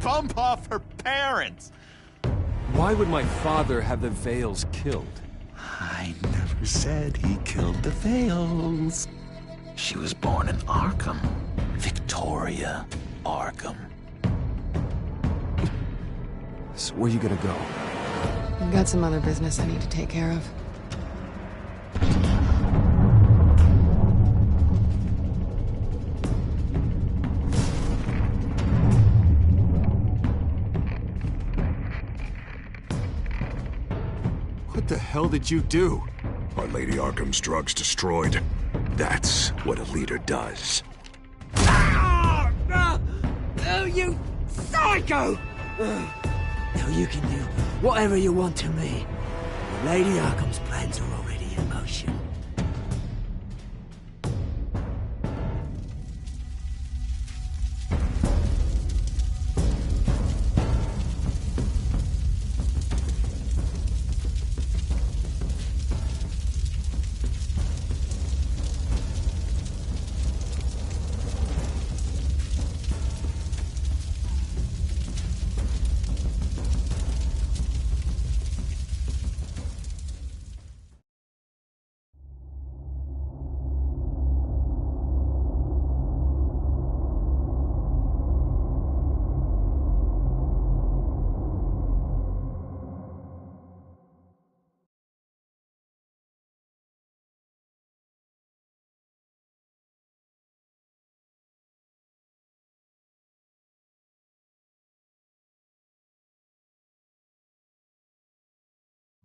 bump off her parents. Why would my father have the Vales killed? I never said he killed the Vales. She was born in Arkham. Victoria Arkham. So where you gonna go? I've got some other business I need to take care of. What the hell did you do? Our Lady Arkham's drugs destroyed. That's what a leader does. Oh, you psycho! Now you can do whatever you want to me. Lady Arkham's plans are already in motion.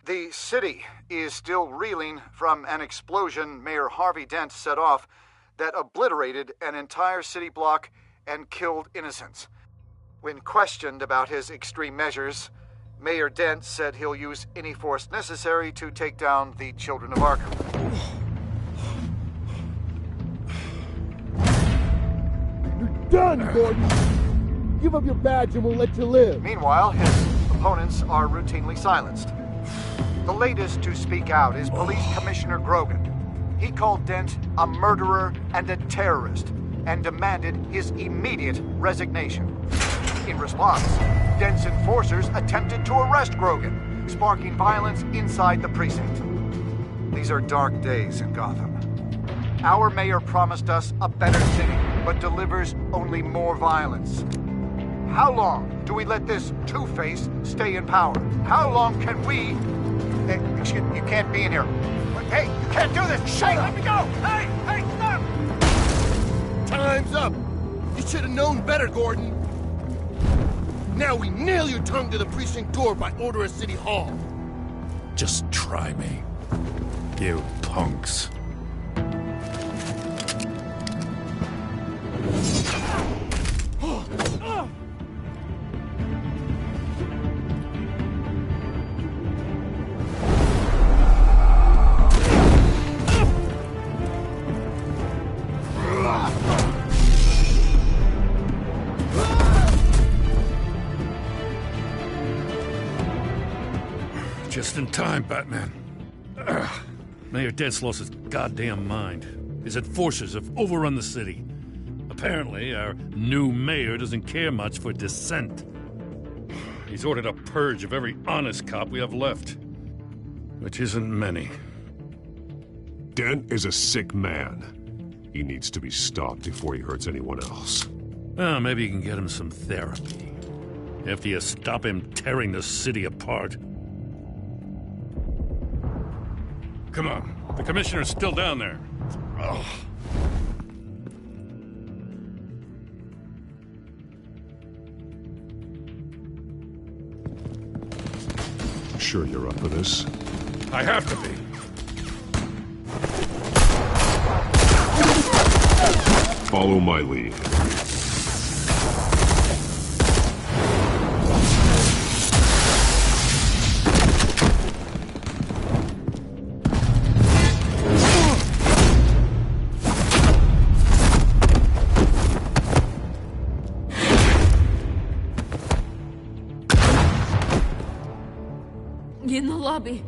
The city is still reeling from an explosion Mayor Harvey Dent set off that obliterated an entire city block and killed innocents. When questioned about his extreme measures, Mayor Dent said he'll use any force necessary to take down the Children of Arkham. You're done, Gordon! Give up your badge and we'll let you live. Meanwhile, his opponents are routinely silenced. The latest to speak out is Police Commissioner Grogan. He called Dent a murderer and a terrorist and demanded his immediate resignation. In response, Dent's enforcers attempted to arrest Grogan, sparking violence inside the precinct. These are dark days in Gotham. Our mayor promised us a better city, but delivers only more violence. How long do we let this Two-Face stay in power? How long can we... Hey, you can't be in here. Hey, you can't do this! Hey, let me go! Hey, stop! Time's up! You should have known better, Gordon. Now we nail your tongue to the precinct door by order of City Hall. Just try me. You punks. Just in time, Batman. Mayor Dent's lost his goddamn mind. His enforcers have overrun the city. Apparently, our new mayor doesn't care much for dissent. He's ordered a purge of every honest cop we have left. Which isn't many. Dent is a sick man. He needs to be stopped before he hurts anyone else. Well, maybe you can get him some therapy. After you stop him tearing the city apart. Come on. The commissioner's still down there. Ugh. Sure you're up for this? I have to be. Follow my lead. In the lobby,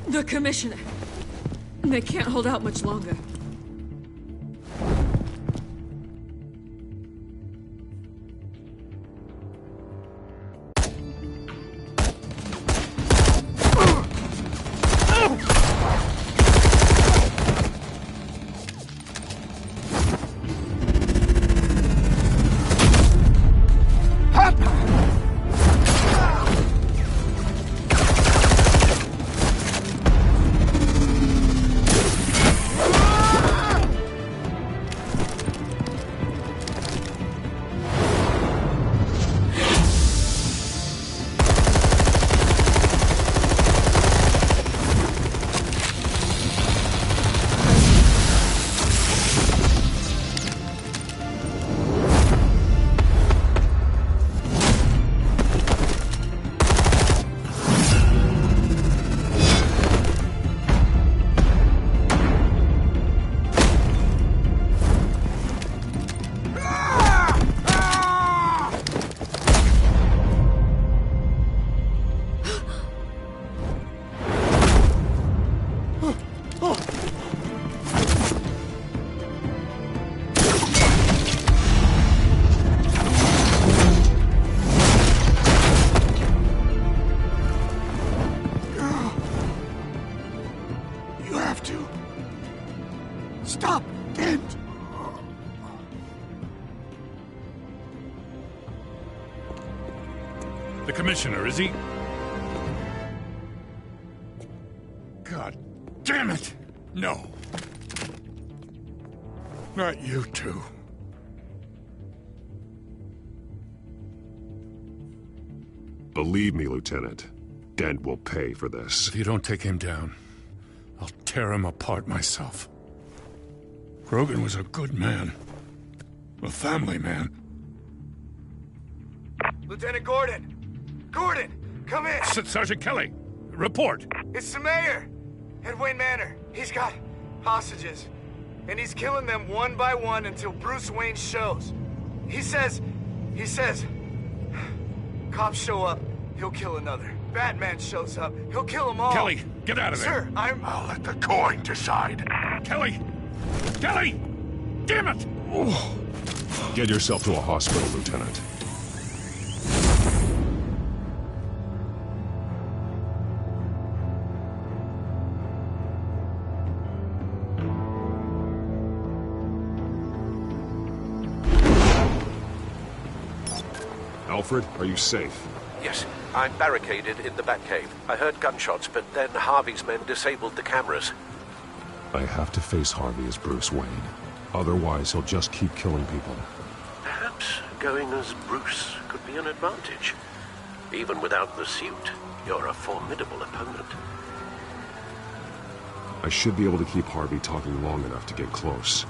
the commissioner. They can't hold out much longer. The commissioner, is he? God damn it! No. Not you two. Believe me, Lieutenant. Dent will pay for this. If you don't take him down, I'll tear him apart myself. Grogan was a good man. A family man. Lieutenant Gordon! Gordon! Come in! Sergeant Kelly, report. It's the mayor! At Wayne Manor. He's got hostages. And he's killing them one by one until Bruce Wayne shows. He says... Cops show up, he'll kill another. Batman shows up, he'll kill them all. Kelly, get out of there. Sir, I'll let the coin decide. Kelly! Kelly! Damn it! Get yourself to a hospital, Lieutenant. Alfred, are you safe? Yes, I'm barricaded in the Batcave. I heard gunshots, but then Harvey's men disabled the cameras. I have to face Harvey as Bruce Wayne. Otherwise, he'll just keep killing people. Perhaps going as Bruce could be an advantage. Even without the suit, you're a formidable opponent. I should be able to keep Harvey talking long enough to get close.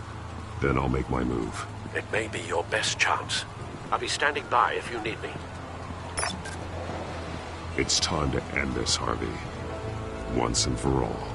Then I'll make my move. It may be your best chance. I'll be standing by if you need me. It's time to end this, Harvey. Once and for all.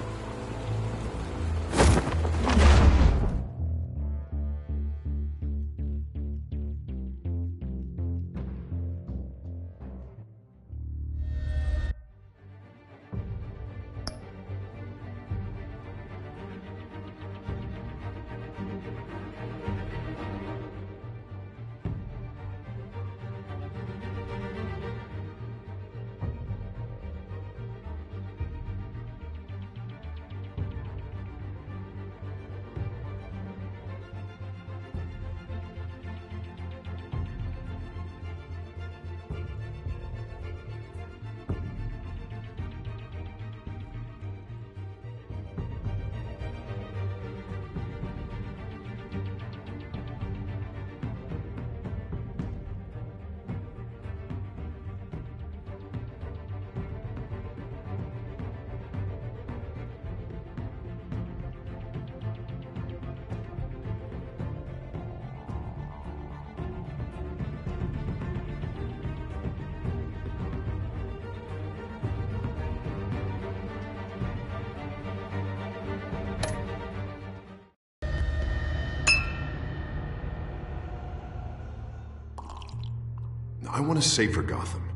I want a safer Gotham.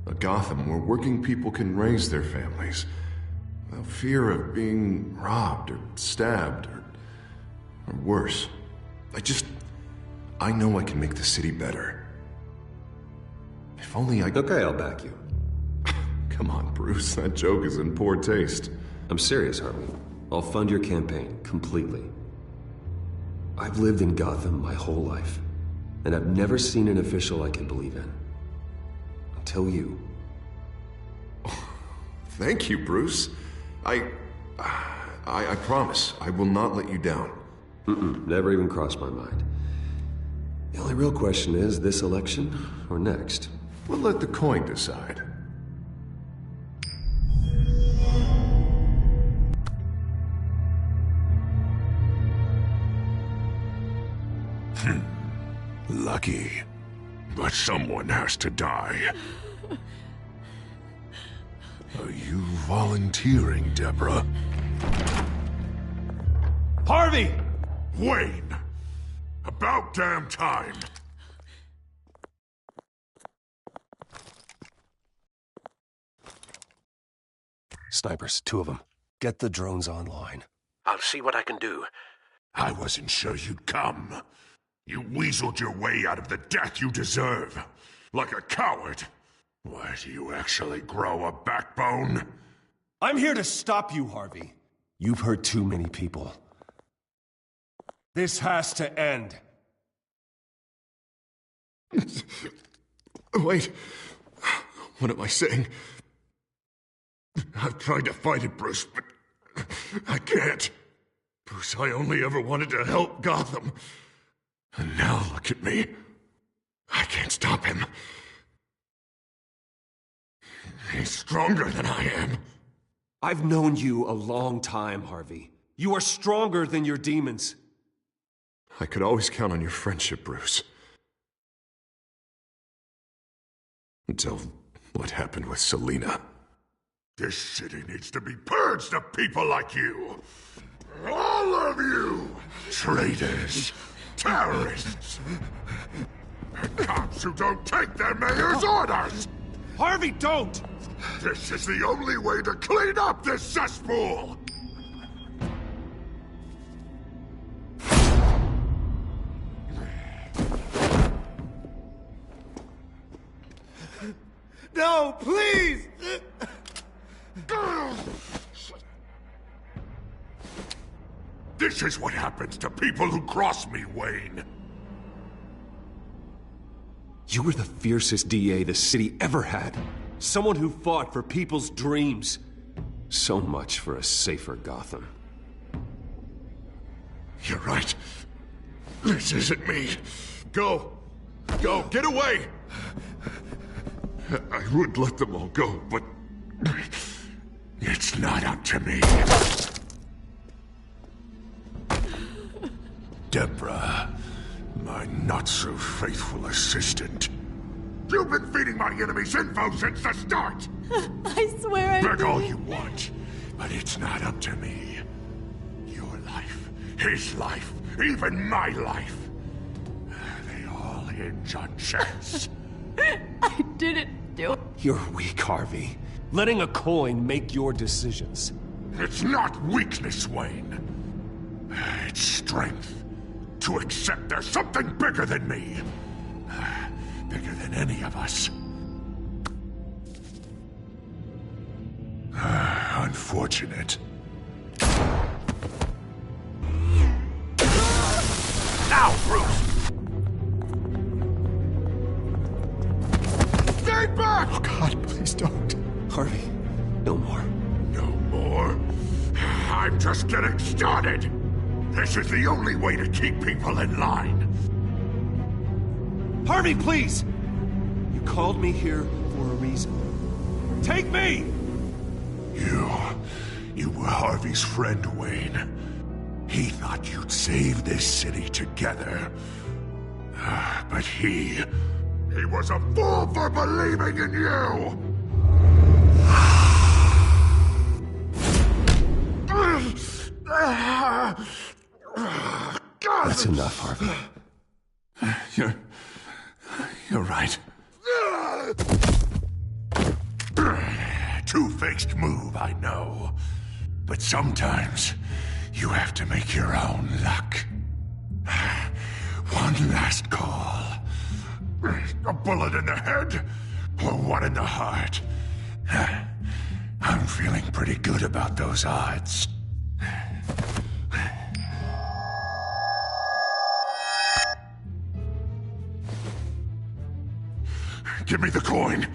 A Gotham where working people can raise their families without fear of being robbed or stabbed or worse. I know I can make the city better. If only I... Okay, I'll back you. Come on, Bruce. That joke is in poor taste. I'm serious, Harvey. I'll fund your campaign completely. I've lived in Gotham my whole life, and I've never seen an official I can believe in. Until you. Thank you, Bruce. I promise I will not let you down. Never even crossed my mind. The only real question is, this election or next? We'll let the coin decide. Lucky. But someone has to die. Are you volunteering, Deborah? Harvey! Wayne! About damn time! Snipers, 2 of them. Get the drones online. I'll see what I can do. I wasn't sure you'd come. You weaseled your way out of the death you deserve. Like a coward. Why, do you actually grow a backbone? I'm here to stop you, Harvey. You've hurt too many people. This has to end. Wait. What am I saying? I've tried to fight it, Bruce, but I can't. Bruce, I only ever wanted to help Gotham. And now look at me. I can't stop him. He's stronger than I am. I've known you a long time, Harvey. You are stronger than your demons. I could always count on your friendship, Bruce. Until what happened with Selina. This city needs to be purged of people like you. All of you! Traitors, terrorists, and cops who don't take their mayor's orders! Harvey, don't! This is the only way to clean up this cesspool! No, please! This is what happens to people who cross me, Wayne. You were the fiercest DA the city ever had. Someone who fought for people's dreams. So much for a safer Gotham. You're right. This isn't me. Go. Go. Get away. I would let them all go, but it's not up to me. Deborah, my not-so-faithful assistant. You've been feeding my enemies info since the start! I swear I Beg all didn't. you want, but it's not up to me. Your life, his life, even my life. They all hinge on chance. I didn't do it. You're weak, Harvey. Letting a coin make your decisions. It's not weakness, Wayne. It's strength. To accept there's something bigger than me. Bigger than any of us. Unfortunate. Now, Bruce! Stay back! Oh God, please don't. Harvey, no more. No more? I'm just getting started. This is the only way to keep people in line. Harvey, please! You called me here for a reason. Take me! You were Harvey's friend, Wayne. He thought you'd save this city together. But he was a fool for believing in you! That's enough, Harvey. You're right. Two-faced move, I know. But sometimes you have to make your own luck. One last call. A bullet in the head, or one in the heart. I'm feeling pretty good about those odds. Give me the coin.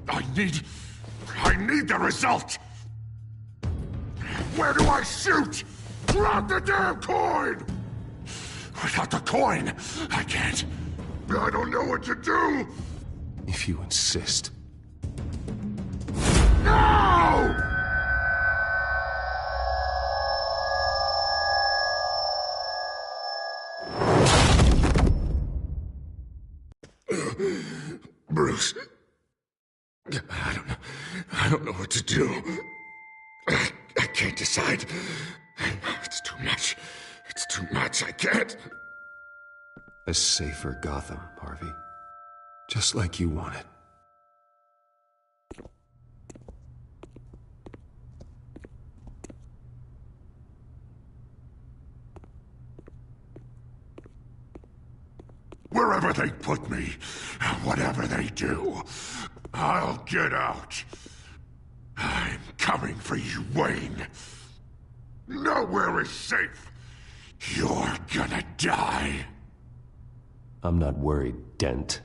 I need the result. Where do I shoot? Grab the damn coin! Without the coin, I can't. I don't know what to do. If you insist. No! Bruce. I don't know what to do. I can't decide. It's too much. It's too much. I can't. A safer Gotham, Harvey. Just like you wanted. Wherever they put me, whatever they do, I'll get out. I'm coming for you, Wayne. Nowhere is safe. You're gonna die. I'm not worried, Dent.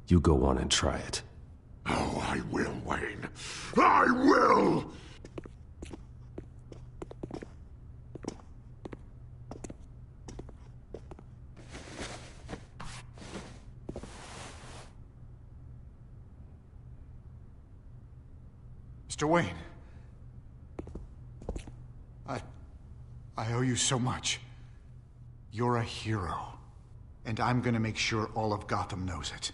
You go on and try it. Oh, I will, Wayne. I will! Mr. Wayne. I owe you so much. You're a hero. And I'm gonna make sure all of Gotham knows it.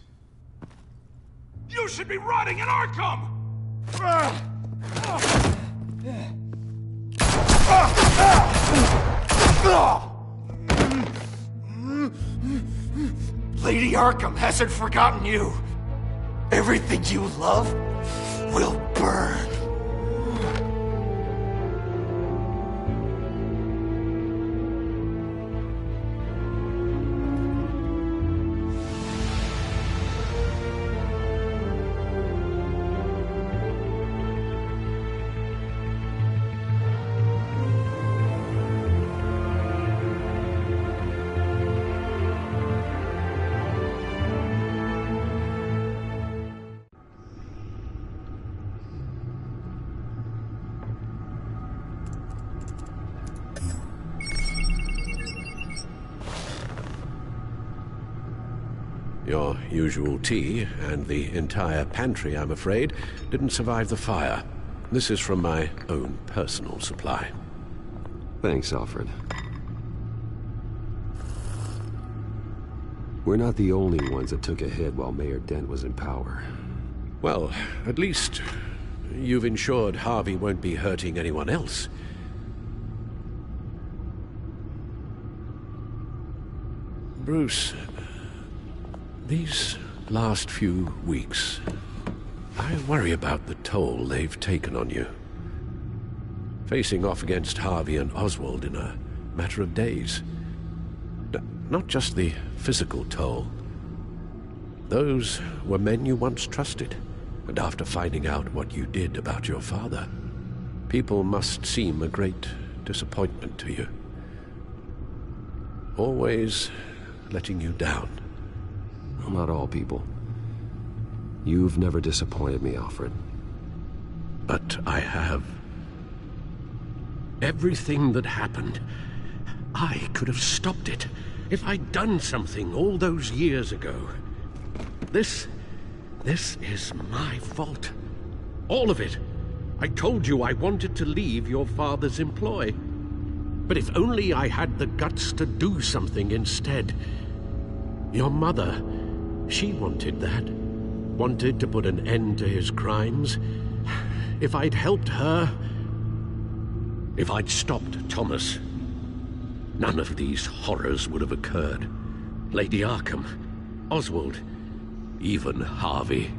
You should be rotting in Arkham! Lady Arkham hasn't forgotten you. Everything you love will burn. Your usual tea and the entire pantry, I'm afraid, didn't survive the fire. This is from my own personal supply. Thanks, Alfred. We're not the only ones that took a hit while Mayor Dent was in power. Well, at least you've ensured Harvey won't be hurting anyone else. Bruce, these last few weeks, I worry about the toll they've taken on you. Facing off against Harvey and Oswald in a matter of days. Not just the physical toll. Those were men you once trusted, and after finding out what you did about your father, people must seem a great disappointment to you. Always letting you down. Well, not all people. You've never disappointed me, Alfred. But I have. Everything that happened, I could have stopped it if I'd done something all those years ago. This is my fault. All of it. I told you I wanted to leave your father's employ. But if only I had the guts to do something instead. Your mother, she wanted that. Wanted to put an end to his crimes. If I'd helped her, if I'd stopped Thomas, none of these horrors would have occurred. Lady Arkham, Oswald, even Harvey.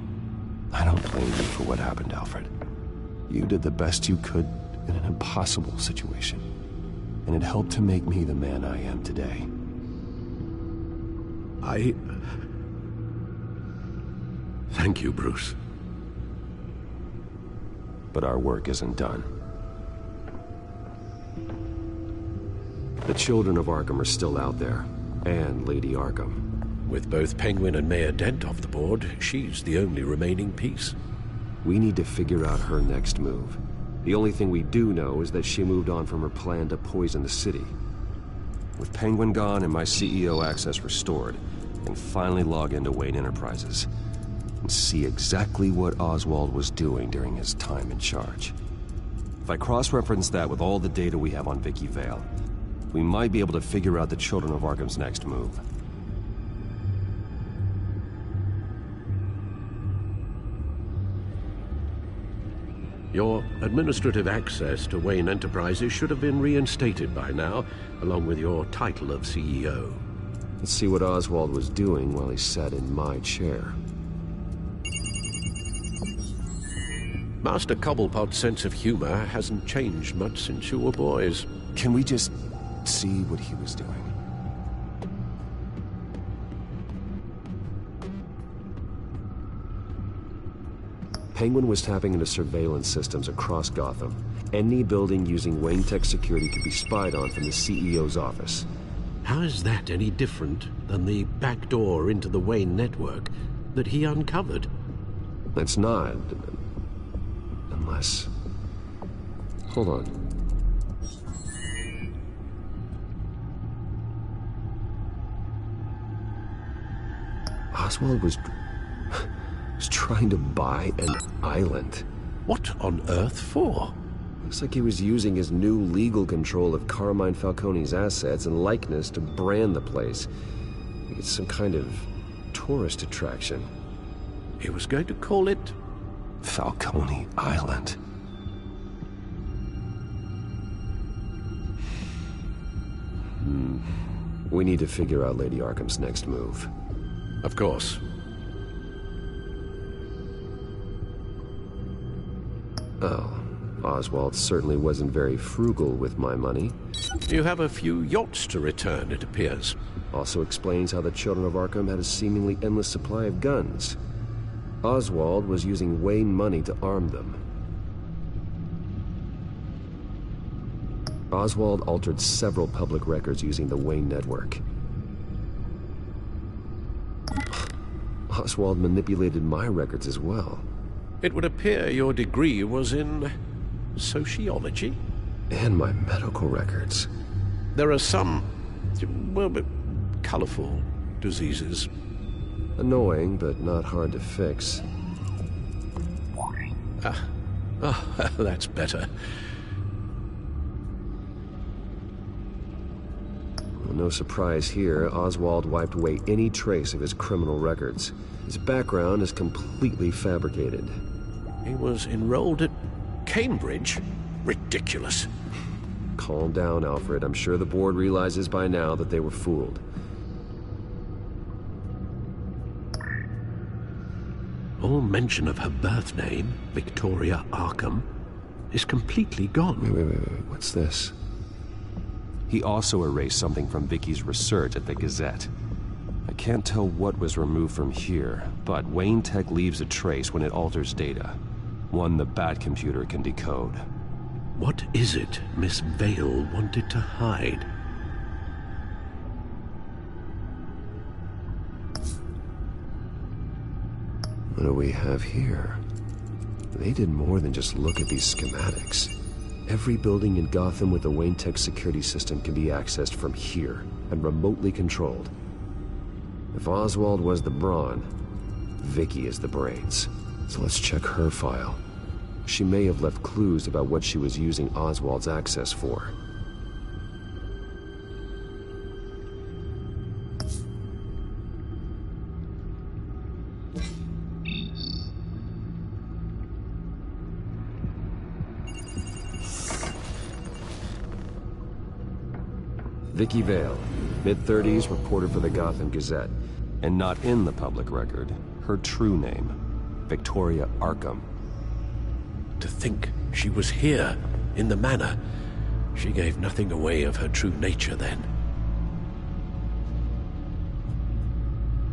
I don't blame you for what happened, Alfred. You did the best you could in an impossible situation. And it helped to make me the man I am today. Thank you, Bruce. But our work isn't done. The children of Arkham are still out there, and Lady Arkham. With both Penguin and Mayor Dent off the board, she's the only remaining piece. We need to figure out her next move. The only thing we do know is that she moved on from her plan to poison the city. With Penguin gone and my CEO access restored, I can finally log into Wayne Enterprises and see exactly what Oswald was doing during his time in charge. If I cross-reference that with all the data we have on Vicky Vale, we might be able to figure out the Children of Arkham's next move. Your administrative access to Wayne Enterprises should have been reinstated by now, along with your title of CEO. Let's see what Oswald was doing while he sat in my chair. Master Cobblepot's sense of humor hasn't changed much since you were boys. Can we just see what he was doing? Penguin was tapping into surveillance systems across Gotham. Any building using Wayne Tech security could be spied on from the CEO's office. How is that any different than the back door into the Wayne network that he uncovered? It's not. Unless... Hold on. Oswald was trying to buy an island. What on earth for? Looks like he was using his new legal control of Carmine Falcone's assets and likeness to brand the place. Like it's some kind of tourist attraction. He was going to call it... Falcone Island. We need to figure out Lady Arkham's next move. Of course. Oh, Oswald certainly wasn't very frugal with my money. You have a few yachts to return, it appears. Also explains how the Children of Arkham had a seemingly endless supply of guns. Oswald was using Wayne money to arm them. Oswald altered several public records using the Wayne network. Oswald manipulated my records as well. It would appear your degree was in... sociology? And my medical records. There are some... well, colorful diseases. Annoying, but not hard to fix. Oh, that's better. Well, no surprise here, Oswald wiped away any trace of his criminal records. His background is completely fabricated. He was enrolled at Cambridge? Ridiculous. Calm down, Alfred. I'm sure the board realizes by now that they were fooled. All mention of her birth name, Victoria Arkham, is completely gone. Wait. What's this? He also erased something from Vicky's research at the Gazette. I can't tell what was removed from here, but Wayne Tech leaves a trace when it alters data. One the Bat computer can decode. What is it Miss Vale wanted to hide? What do we have here? They did more than just look at these schematics. Every building in Gotham with the Wayne Tech security system can be accessed from here and remotely controlled. If Oswald was the brawn, Vicky is the brains. So let's check her file. She may have left clues about what she was using Oswald's access for. Vicky Vale, mid-30s, reporter for the Gotham Gazette. And not in the public record, her true name, Victoria Arkham. To think she was here, in the manor. She gave nothing away of her true nature then.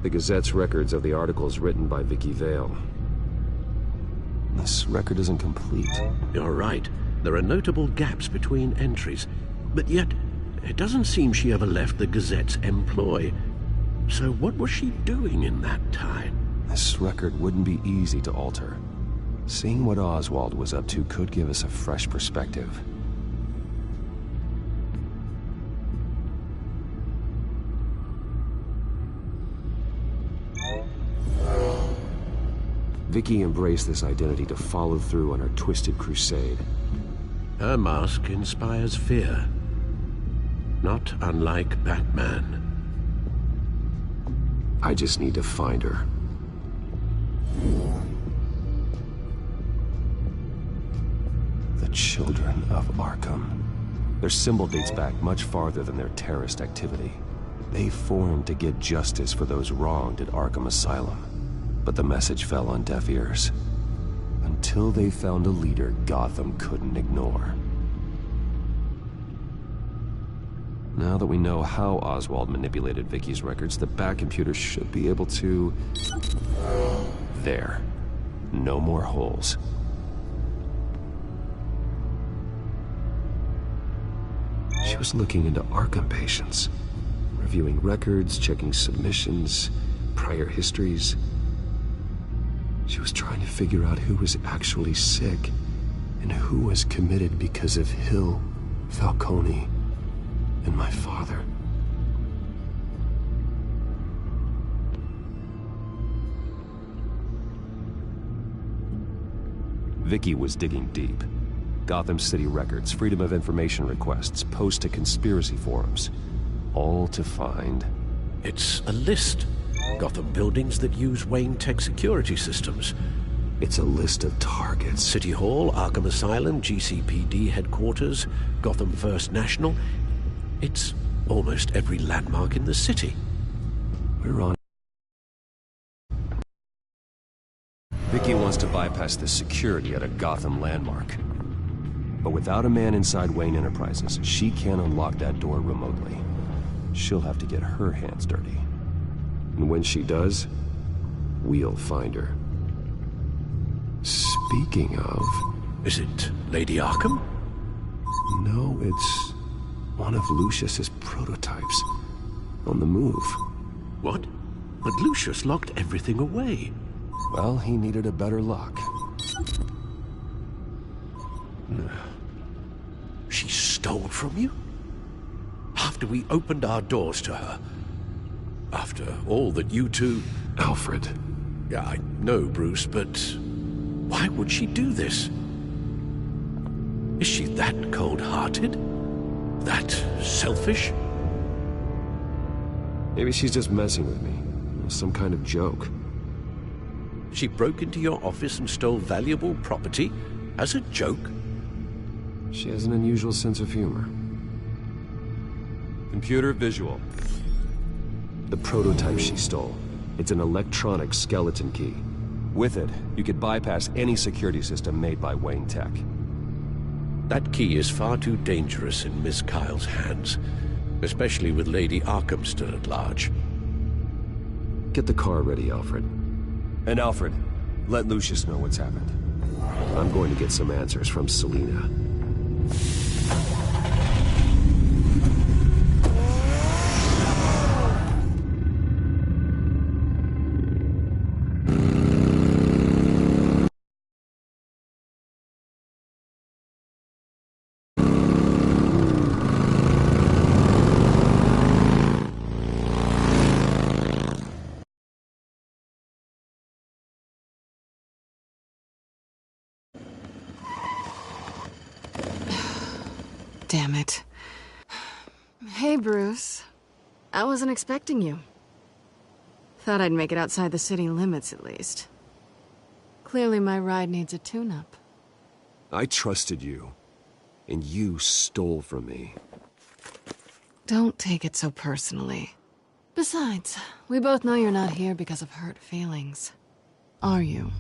The Gazette's records of the articles written by Vicky Vale. This record isn't complete. You're right. There are notable gaps between entries. But yet, it doesn't seem she ever left the Gazette's employ. So what was she doing in that time? This record wouldn't be easy to alter. Seeing what Oswald was up to could give us a fresh perspective. Vicky embraced this identity to follow through on her twisted crusade. Her mask inspires fear. Not unlike Batman. I just need to find her. The Children of Arkham. Their symbol dates back much farther than their terrorist activity. They formed to get justice for those wronged at Arkham Asylum. But the message fell on deaf ears. Until they found a leader Gotham couldn't ignore. Now that we know how Oswald manipulated Vicky's records, the Bat computer should be able to... There. No more holes. She was looking into Arkham patients, reviewing records, checking submissions, prior histories. She She was trying to figure out who was actually sick and who was committed because of Hill, Falcone, and my father. Vicky was digging deep. Gotham City records, Freedom of Information requests, posts to conspiracy forums. All to find... It's a list. Gotham buildings that use Wayne Tech security systems. It's a list of targets. City Hall, Arkham Asylum, GCPD headquarters, Gotham First National. It's almost every landmark in the city. We're on... Vicky wants to bypass the security at a Gotham landmark. But without a man inside Wayne Enterprises, she can't unlock that door remotely. She'll have to get her hands dirty. And when she does, we'll find her. Speaking of... Is it Lady Arkham? No, it's one of Lucius's prototypes. On the move. What? But Lucius locked everything away. Well, he needed a better lock. She stole from you? After we opened our doors to her? After all that you two... Alfred. Yeah, I know, Bruce, but... why would she do this? Is she that cold-hearted? That selfish? Maybe she's just messing with me. Some kind of joke. She broke into your office and stole valuable property as a joke? She has an unusual sense of humor. Computer visual. The prototype she stole. It's an electronic skeleton key. With it, you could bypass any security system made by Wayne Tech. That key is far too dangerous in Miss Kyle's hands, especially with Lady Arkham still at large. Get the car ready, Alfred. And Alfred, let Lucius know what's happened. I'm going to get some answers from Selina. Damn it. Hey, Bruce. I wasn't expecting you. Thought I'd make it outside the city limits, at least. Clearly my ride needs a tune-up. I trusted you, and you stole from me. Don't take it so personally. Besides, we both know you're not here because of hurt feelings. Are you?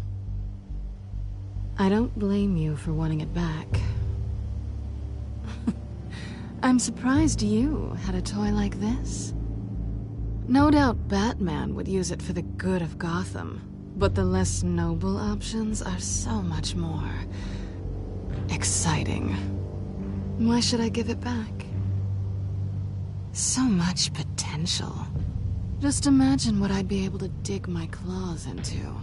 I don't blame you for wanting it back. I'm surprised you had a toy like this. No doubt Batman would use it for the good of Gotham, but the less noble options are so much more... exciting. Why should I give it back? So much potential. Just imagine what I'd be able to dig my claws into.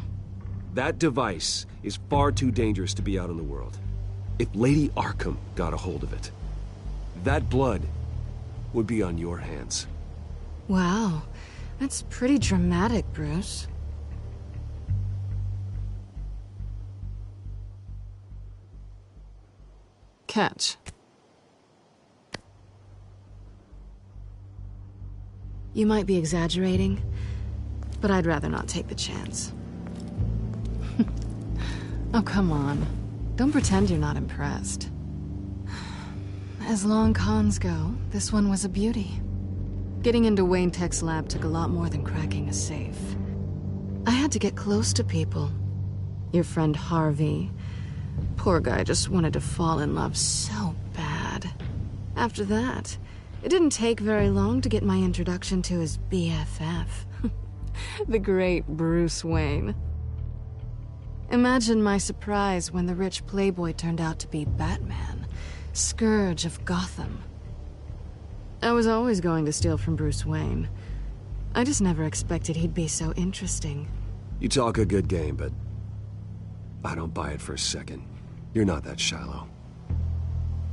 That device is far too dangerous to be out in the world. If Lady Arkham got a hold of it, that blood would be on your hands. Wow, that's pretty dramatic, Bruce. Catch. You might be exaggerating, but I'd rather not take the chance. Oh, come on. Don't pretend you're not impressed. As long cons go, this one was a beauty. Getting into Wayne Tech's lab took a lot more than cracking a safe. I had to get close to people. Your friend Harvey. Poor guy just wanted to fall in love so bad. After that, it didn't take very long to get my introduction to his BFF. The great Bruce Wayne. Imagine my surprise when the rich playboy turned out to be Batman, Scourge of Gotham. I was always going to steal from Bruce Wayne. I just never expected he'd be so interesting. You talk a good game, but I don't buy it for a second. You're not that shallow.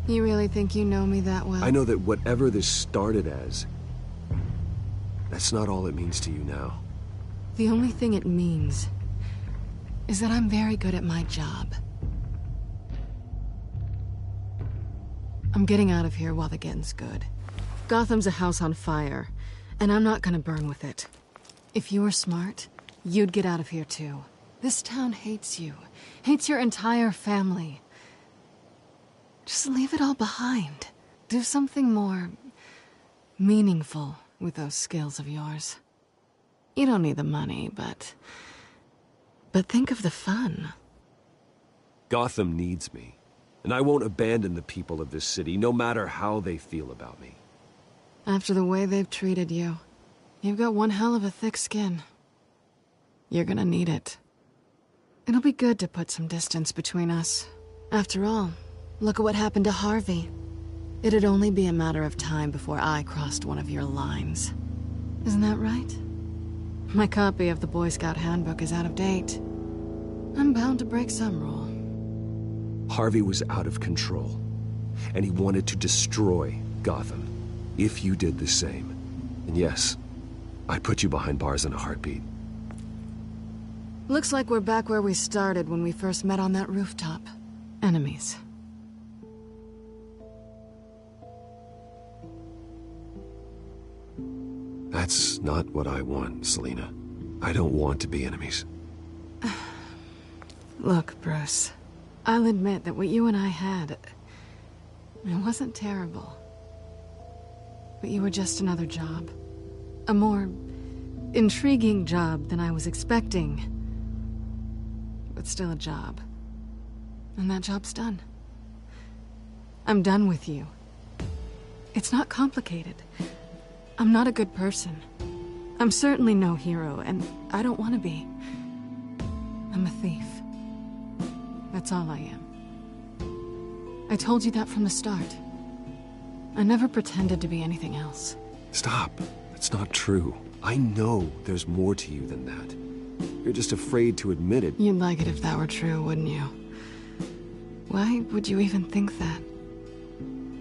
You really think you know me that well? I know that whatever this started as, that's not all it means to you now. The only thing it means is that I'm very good at my job. I'm getting out of here while the getting's good. Gotham's a house on fire, and I'm not gonna burn with it. If you were smart, you'd get out of here too. This town hates you. Hates your entire family. Just leave it all behind. Do something more meaningful with those skills of yours. You don't need the money, but think of the fun. Gotham needs me, and I won't abandon the people of this city, no matter how they feel about me. After the way they've treated you, you've got one hell of a thick skin. You're gonna need it. It'll be good to put some distance between us. After all, look at what happened to Harvey. It'd only be a matter of time before I crossed one of your lines. Isn't that right? My copy of the Boy Scout Handbook is out of date. I'm bound to break some rule. Harvey was out of control, and he wanted to destroy Gotham. If you did the same, and yes, I'd put you behind bars in a heartbeat. Looks like we're back where we started when we first met on that rooftop. Enemies. That's not what I want, Selina. I don't want to be enemies. Look, Bruce. I'll admit that what you and I had, it wasn't terrible. But you were just another job. A more intriguing job than I was expecting. But still a job. And that job's done. I'm done with you. It's not complicated. I'm not a good person. I'm certainly no hero, and I don't want to be. I'm a thief. That's all I am. I told you that from the start. I never pretended to be anything else. Stop. That's not true. I know there's more to you than that. You're just afraid to admit it. You'd like it if that were true, wouldn't you? Why would you even think that?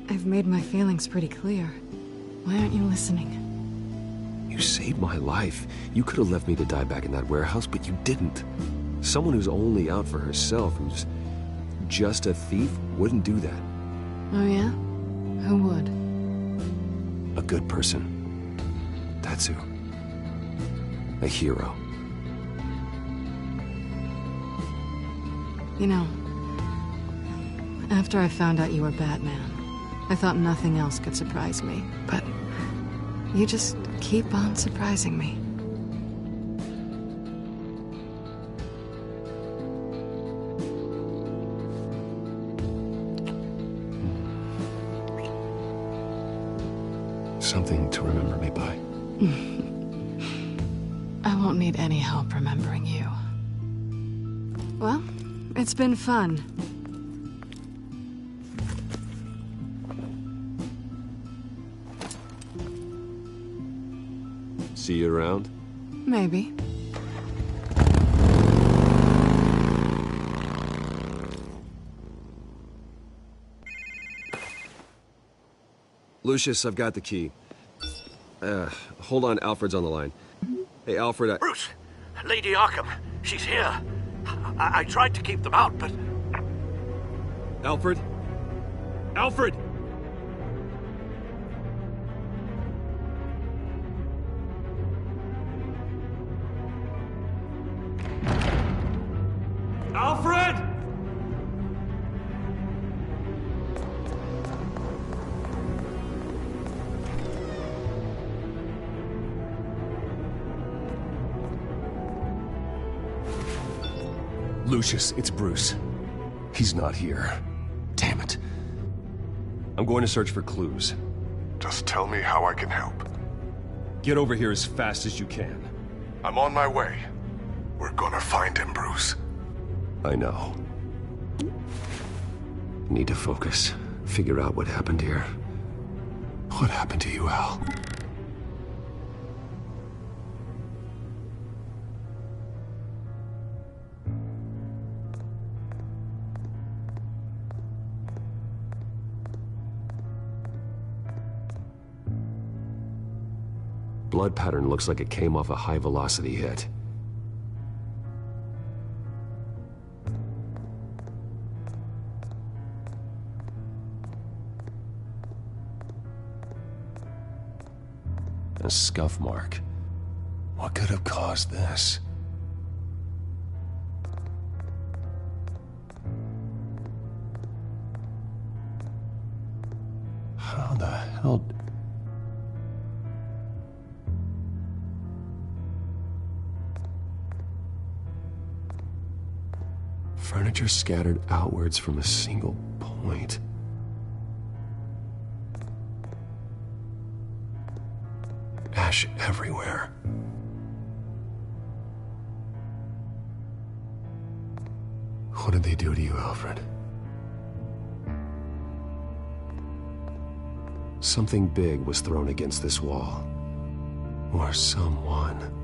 I've made my feelings pretty clear. Why aren't you listening? You saved my life. You could have left me to die back in that warehouse, but you didn't. Someone who's only out for herself, who's just a thief, wouldn't do that. Oh yeah? Who would? A good person. That's who. A hero. You know, after I found out you were Batman, I thought nothing else could surprise me, but you just keep on surprising me. Something to remember me by. I won't need any help remembering you. Well, it's been fun. See you around? Maybe. Lucius, I've got the key. Hold on, Alfred's on the line. Hey, Alfred, Bruce! Lady Arkham, she's here. I tried to keep them out, but... Alfred? Alfred! Alfred! Lucius, it's Bruce. He's not here. Damn it. I'm going to search for clues. Just tell me how I can help. Get over here as fast as you can. I'm on my way. We're gonna find him, Bruce. I know. Need to focus. Figure out what happened here. What happened to you, Al? Blood pattern looks like it came off a high-velocity hit. A scuff mark. What could have caused this? How the hell... Furniture scattered outwards from a single point. Ash everywhere. What did they do to you, Alfred? Something big was thrown against this wall. Or someone.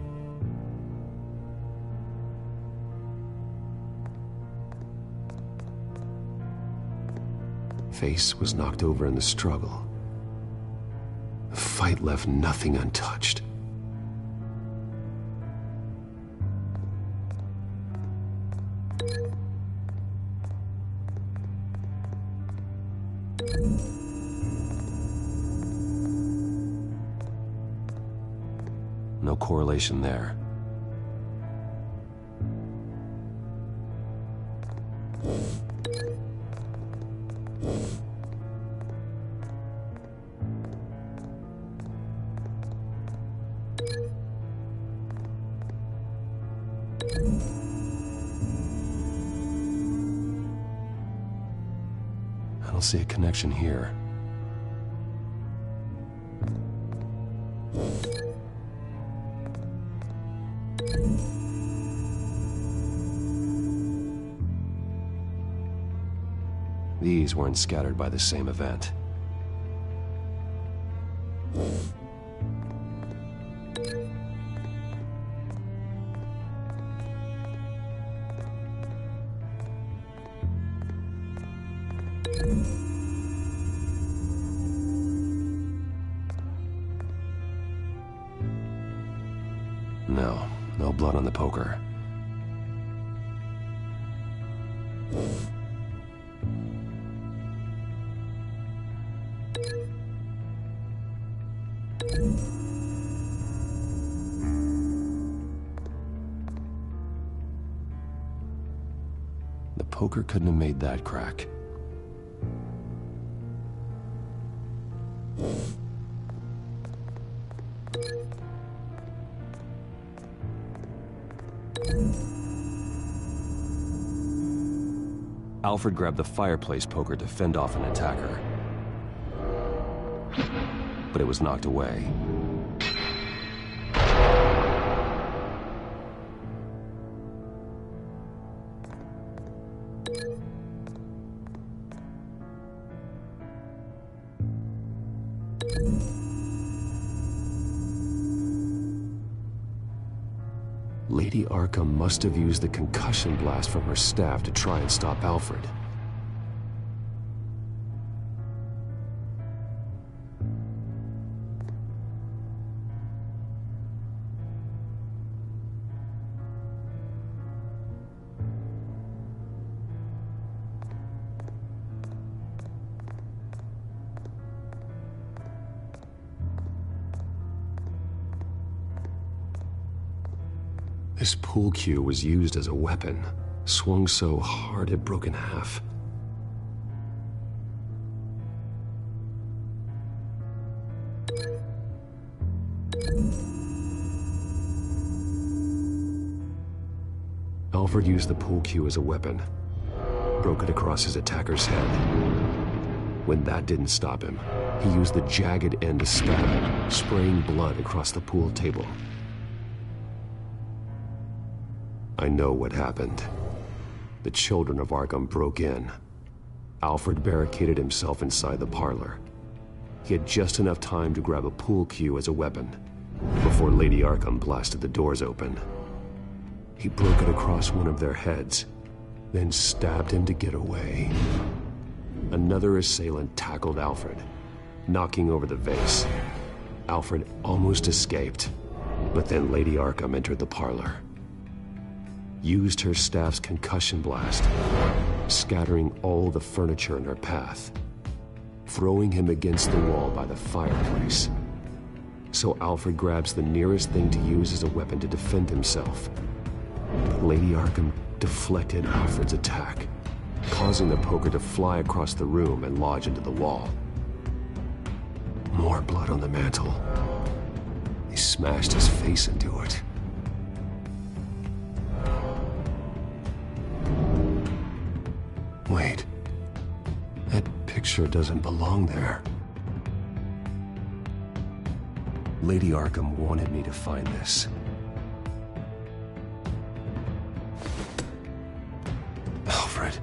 Face was knocked over in the struggle. The fight left nothing untouched. No correlation there. I don't see a connection here. These weren't scattered by the same event. No blood on the poker. The poker couldn't have made that crack. Alfred grabbed the fireplace poker to fend off an attacker. But it was knocked away. Lady Arkham must have used the concussion blast from her staff to try and stop Alfred. This pool cue was used as a weapon, swung so hard it broke in half. Alfred used the pool cue as a weapon, broke it across his attacker's head. When that didn't stop him, he used the jagged end to stab him, spraying blood across the pool table. I know what happened. The children of Arkham broke in. Alfred barricaded himself inside the parlor. He had just enough time to grab a pool cue as a weapon before Lady Arkham blasted the doors open. He broke it across one of their heads, then stabbed him to get away. Another assailant tackled Alfred, knocking over the vase. Alfred almost escaped, but then Lady Arkham entered the parlor. Used her staff's concussion blast, scattering all the furniture in her path, throwing him against the wall by the fireplace. So Alfred grabs the nearest thing to use as a weapon to defend himself. But Lady Arkham deflected Alfred's attack, causing the poker to fly across the room and lodge into the wall. More blood on the mantle. He smashed his face into it. Wait. That picture doesn't belong there. Lady Arkham wanted me to find this. Alfred.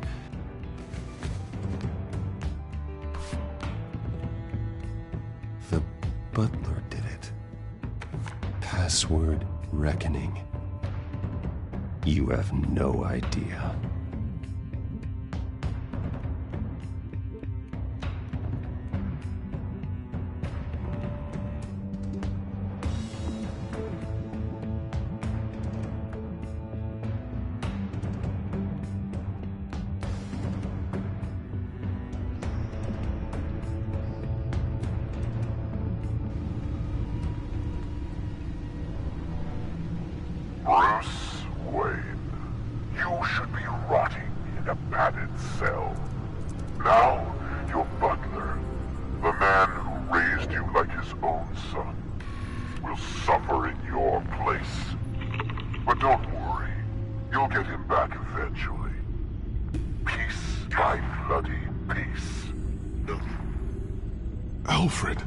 The butler did it. Password reckoning. You have no idea. Bruce Wayne, you should be rotting in a padded cell. Now, your butler, the man who raised you like his own son, will suffer in your place. But don't worry, you'll get him back eventually. Peace by bloody peace. Alfred.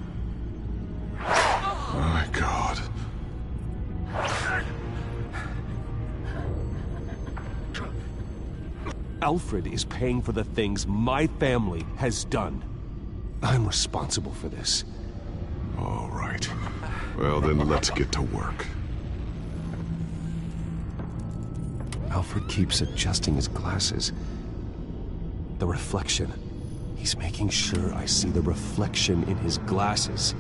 My God. Alfred is paying for the things my family has done. I'm responsible for this. All right. Well, then let's get to work. Alfred keeps adjusting his glasses. The reflection. He's making sure I see the reflection in his glasses.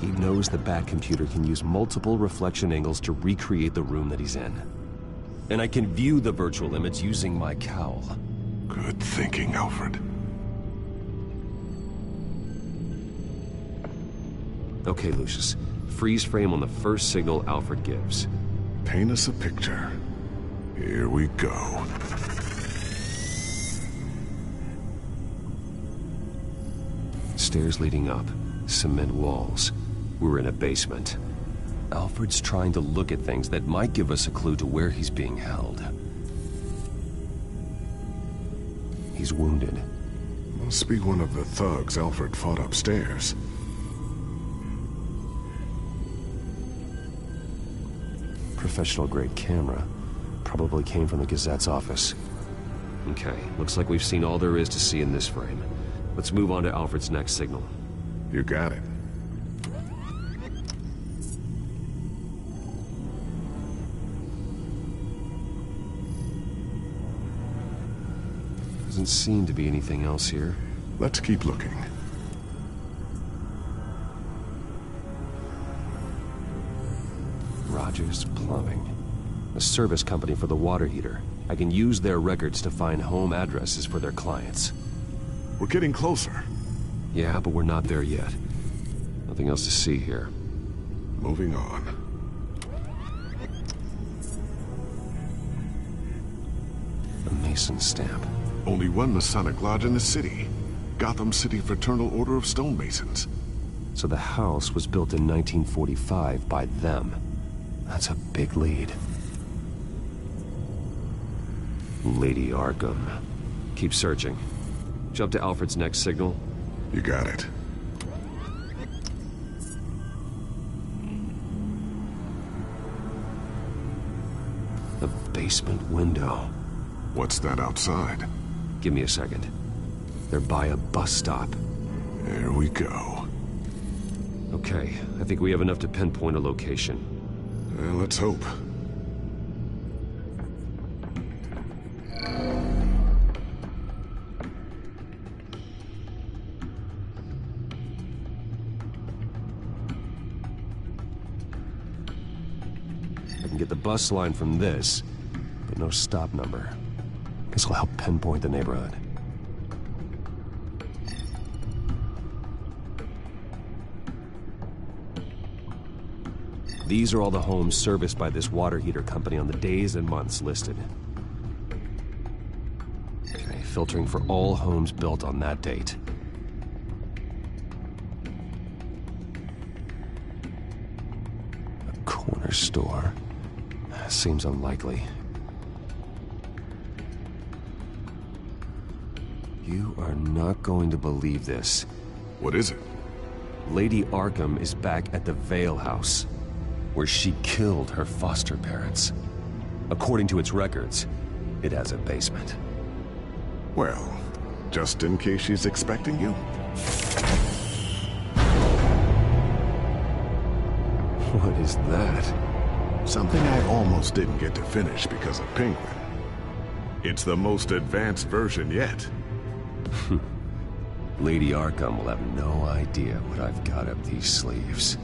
He knows the Batcomputer can use multiple reflection angles to recreate the room that he's in. And I can view the virtual image using my cowl. Good thinking, Alfred. Okay, Lucius. Freeze frame on the first signal Alfred gives. Paint us a picture. Here we go. Stairs leading up. Cement walls. We're in a basement. Alfred's trying to look at things that might give us a clue to where he's being held. He's wounded. Must be one of the thugs Alfred fought upstairs. Professional-grade camera. Probably came from the Gazette's office. Okay, looks like we've seen all there is to see in this frame. Let's move on to Alfred's next signal. You got it. Doesn't seem to be anything else here. Let's keep looking. Rogers Plumbing. A service company for the water heater. I can use their records to find home addresses for their clients. We're getting closer. Yeah, but we're not there yet. Nothing else to see here. Moving on. A Mason stamp. Only one Masonic lodge in the city. Gotham City Fraternal Order of Stonemasons. So the house was built in 1945 by them. That's a big lead. Lady Arkham. Keep searching. Jump to Alfred's next signal. You got it. The basement window. What's that outside? Give me a second. They're by a bus stop. There we go. Okay, I think we have enough to pinpoint a location. Let's hope. get the bus line from this, but no stop number. This will help pinpoint the neighborhood. These are all the homes serviced by this water heater company on the days and months listed. Okay, filtering for all homes built on that date. A corner store. Seems unlikely. You are not going to believe this. What is it? Lady Arkham is back at the Vale House, where she killed her foster parents. According to its records, it has a basement. Well, just in case she's expecting you. What is that? Something I almost didn't get to finish because of Penguin. It's the most advanced version yet. Lady Arkham will have no idea what I've got up these sleeves.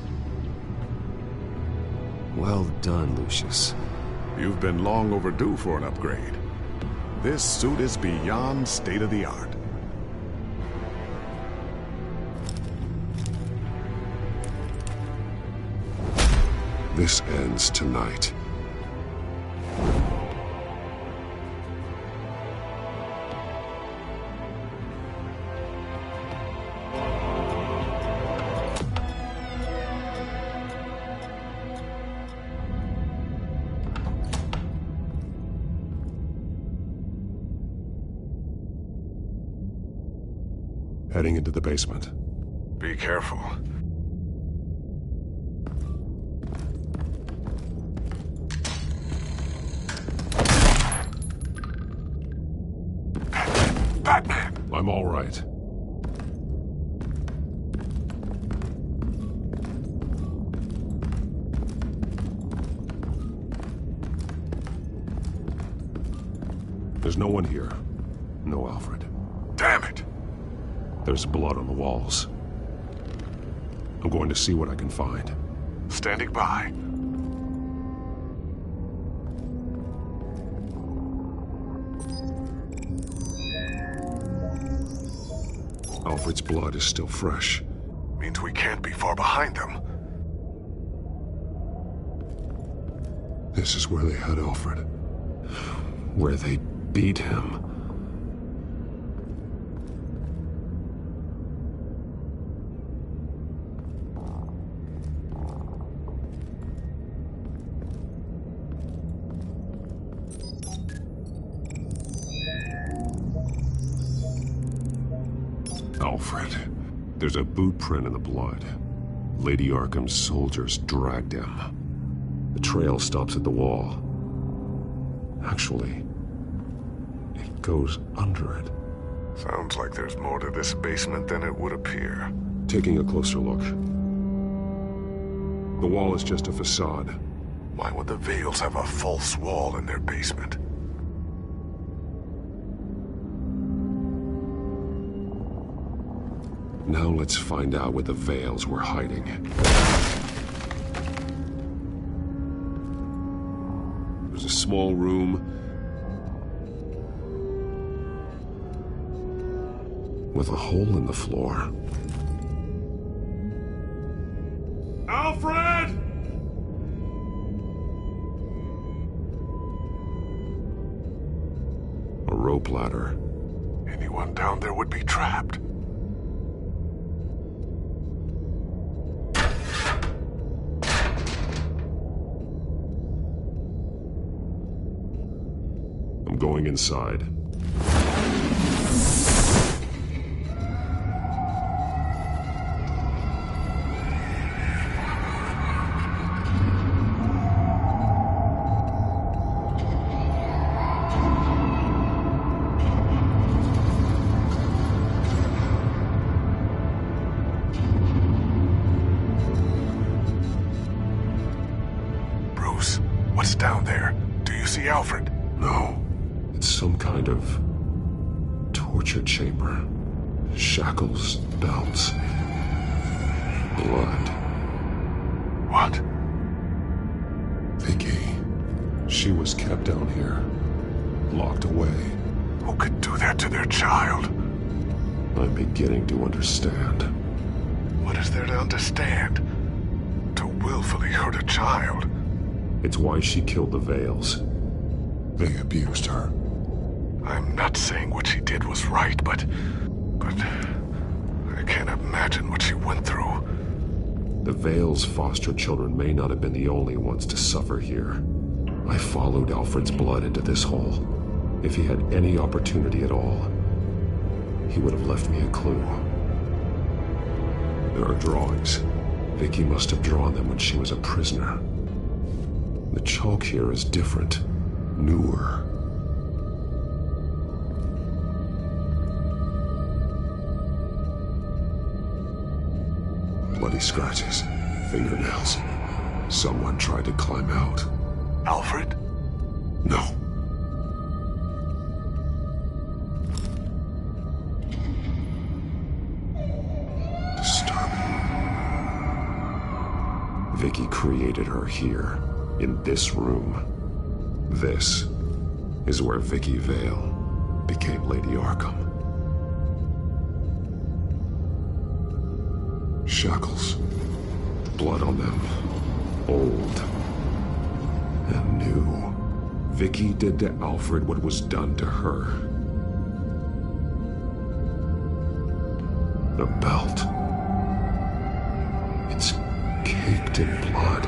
Well done, Lucius. You've been long overdue for an upgrade. This suit is beyond state-of-the-art. This ends tonight. Heading into the basement. Be careful. Batman! I'm all right. There's no one here. No Alfred. Damn it! There's blood on the walls. I'm going to see what I can find. Standing by. Alfred's blood is still fresh. Means we can't be far behind them. This is where they had Alfred. Where they beat him. Alfred. There's a boot print in the blood. Lady Arkham's soldiers dragged him. The trail stops at the wall. Actually, it goes under it. Sounds like there's more to this basement than it would appear. Taking a closer look. The wall is just a facade. Why would the Vales have a false wall in their basement? Now let's find out where the Vales were hiding. There's a small room with a hole in the floor. Alfred! A rope ladder. Anyone down there would be trapped. I'm going inside. Bruce, what's down there? Do you see Alfred? No. It's some kind of torture chamber. Shackles, belts, blood. What? Vicky. She was kept down here, locked away. Who could do that to their child? I'm beginning to understand. What is there to understand? To willfully hurt a child? It's why she killed the Veils. They abused her. I'm not saying what she did was right, but I can't imagine what she went through. The Veils' foster children may not have been the only ones to suffer here. I followed Alfred's blood into this hole. If he had any opportunity at all, he would have left me a clue. There are drawings. Vicky must have drawn them when she was a prisoner. The chalk here is different, newer. Bloody scratches, fingernails. Someone tried to climb out. Alfred? No. Disturbing. Vicky created her here, in this room. This is where Vicky Vale became Lady Arkham. Shackles. Blood on them. Old. And new. Vicky did to Alfred what was done to her. The belt. It's caked in blood.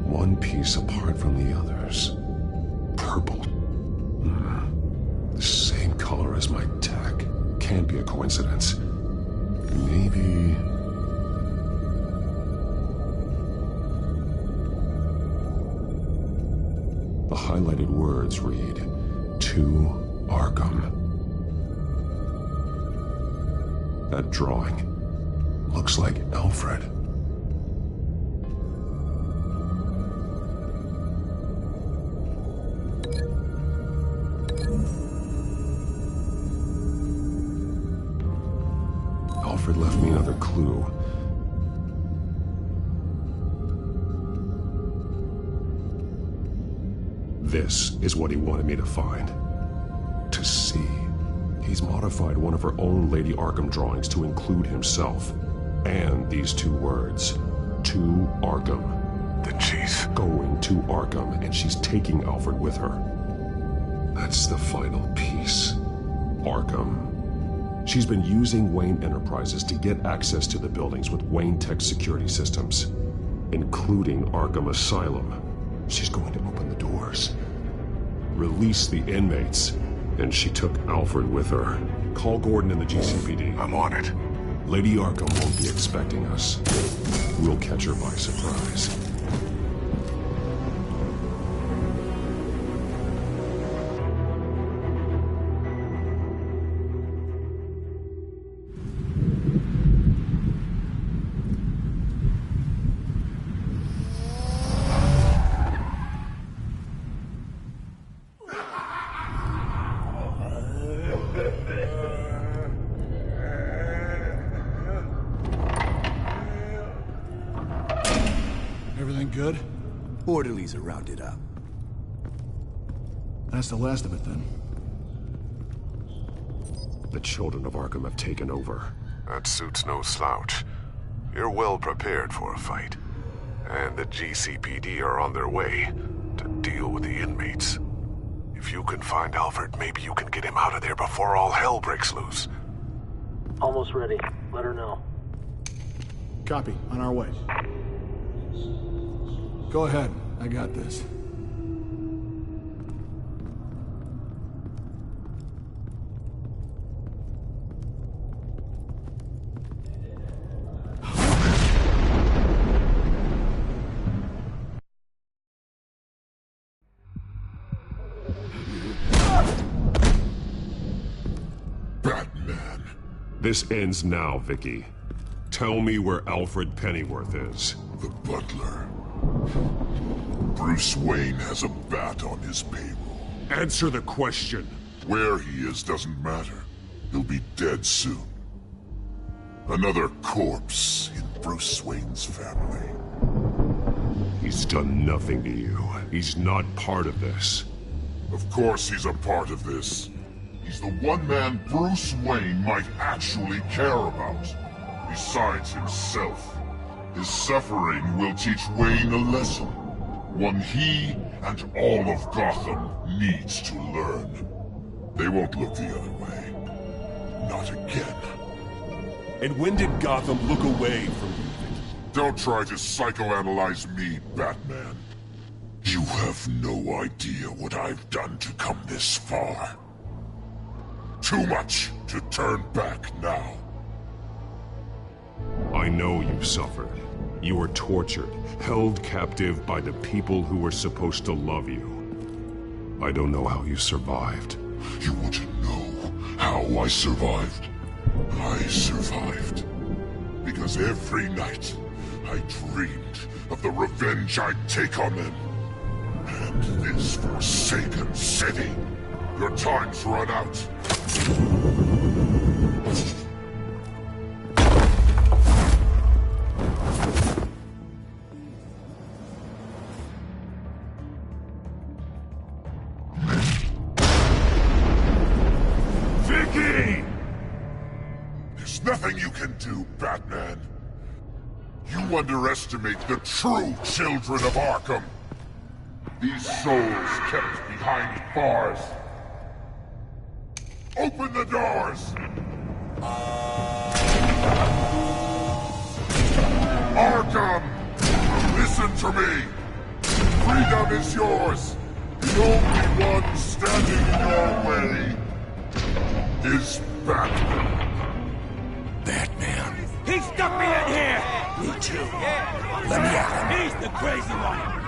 One piece apart from the others. Purple. The same color as my tech. Can't be a coincidence. Maybe... The highlighted words read, "To Arkham." That drawing looks like Alfred. Alfred left me another clue. This is what he wanted me to find. To see. He's modified one of her own Lady Arkham drawings to include himself. And these two words. To Arkham. Then she's going to Arkham, and she's taking Alfred with her. That's the final piece. Arkham. She's been using Wayne Enterprises to get access to the buildings with Wayne Tech security systems, including Arkham Asylum. She's going to open the doors, release the inmates, and she took Alfred with her. Call Gordon in the GCPD. I'm on it. Lady Arkham won't be expecting us. We'll catch her by surprise. Everything good? Orderlies are rounded up. That's the last of it, then. The children of Arkham have taken over. That suit's no slouch. You're well prepared for a fight. And the GCPD are on their way to deal with the inmates. If you can find Alfred, maybe you can get him out of there before all hell breaks loose. Almost ready. Let her know. Copy. On our way. Go ahead. I got this. Batman. This ends now, Vicky. Tell me where Alfred Pennyworth is. The butler. Bruce Wayne has a bat on his payroll. Answer the question. Where he is doesn't matter. He'll be dead soon. Another corpse in Bruce Wayne's family. He's done nothing to you. He's not part of this. Of course he's a part of this. He's the one man Bruce Wayne might actually care about. Besides himself. His suffering will teach Wayne a lesson. One he and all of Gotham needs to learn. They won't look the other way. Not again. And when did Gotham look away from you? Don't try to psychoanalyze me, Batman. You have no idea what I've done to come this far. Too much to turn back now. I know you've suffered. You were tortured, held captive by the people who were supposed to love you. I don't know how you survived. You want to know how I survived? I survived because every night I dreamed of the revenge I'd take on them. And this forsaken city. Your time's run out. Vicky! There's nothing you can do, Batman. You underestimate the true children of Arkham. These souls kept behind bars. Open the doors! Arkham! Listen to me! Freedom is yours! The only one standing in your way is Batman. Batman. He stuck me in here! Me too. Let me at him. He's the crazy one.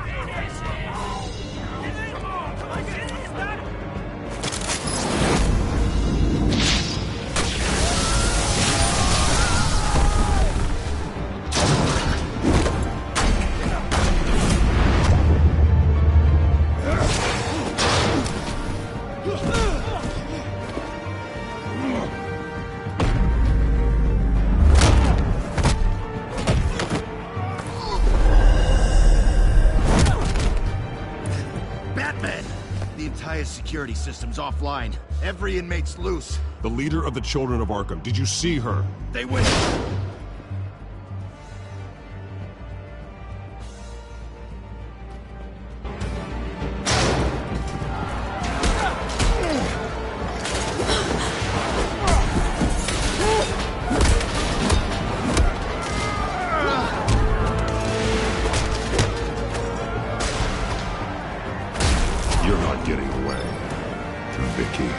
Security system's offline. Every inmate's loose. The leader of the Children of Arkham, did you see her? They went. You're not getting away, Vicky.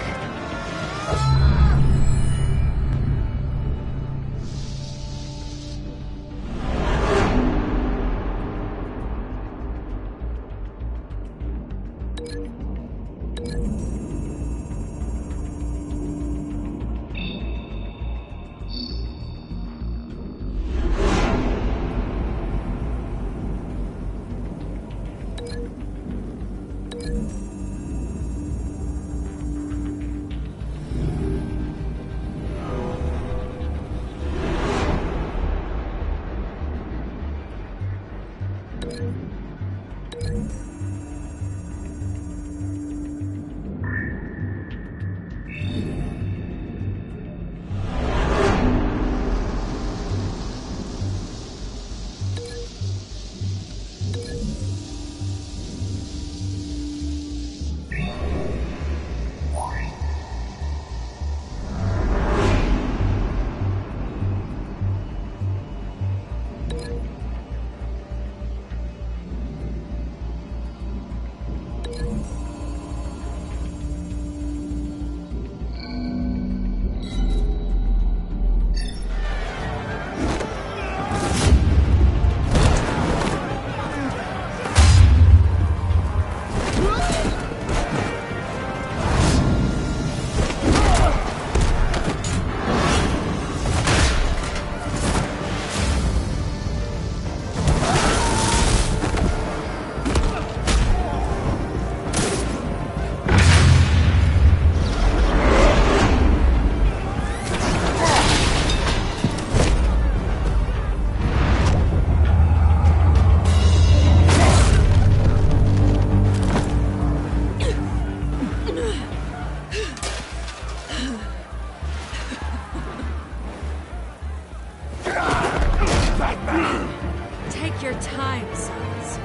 Take your time, sons.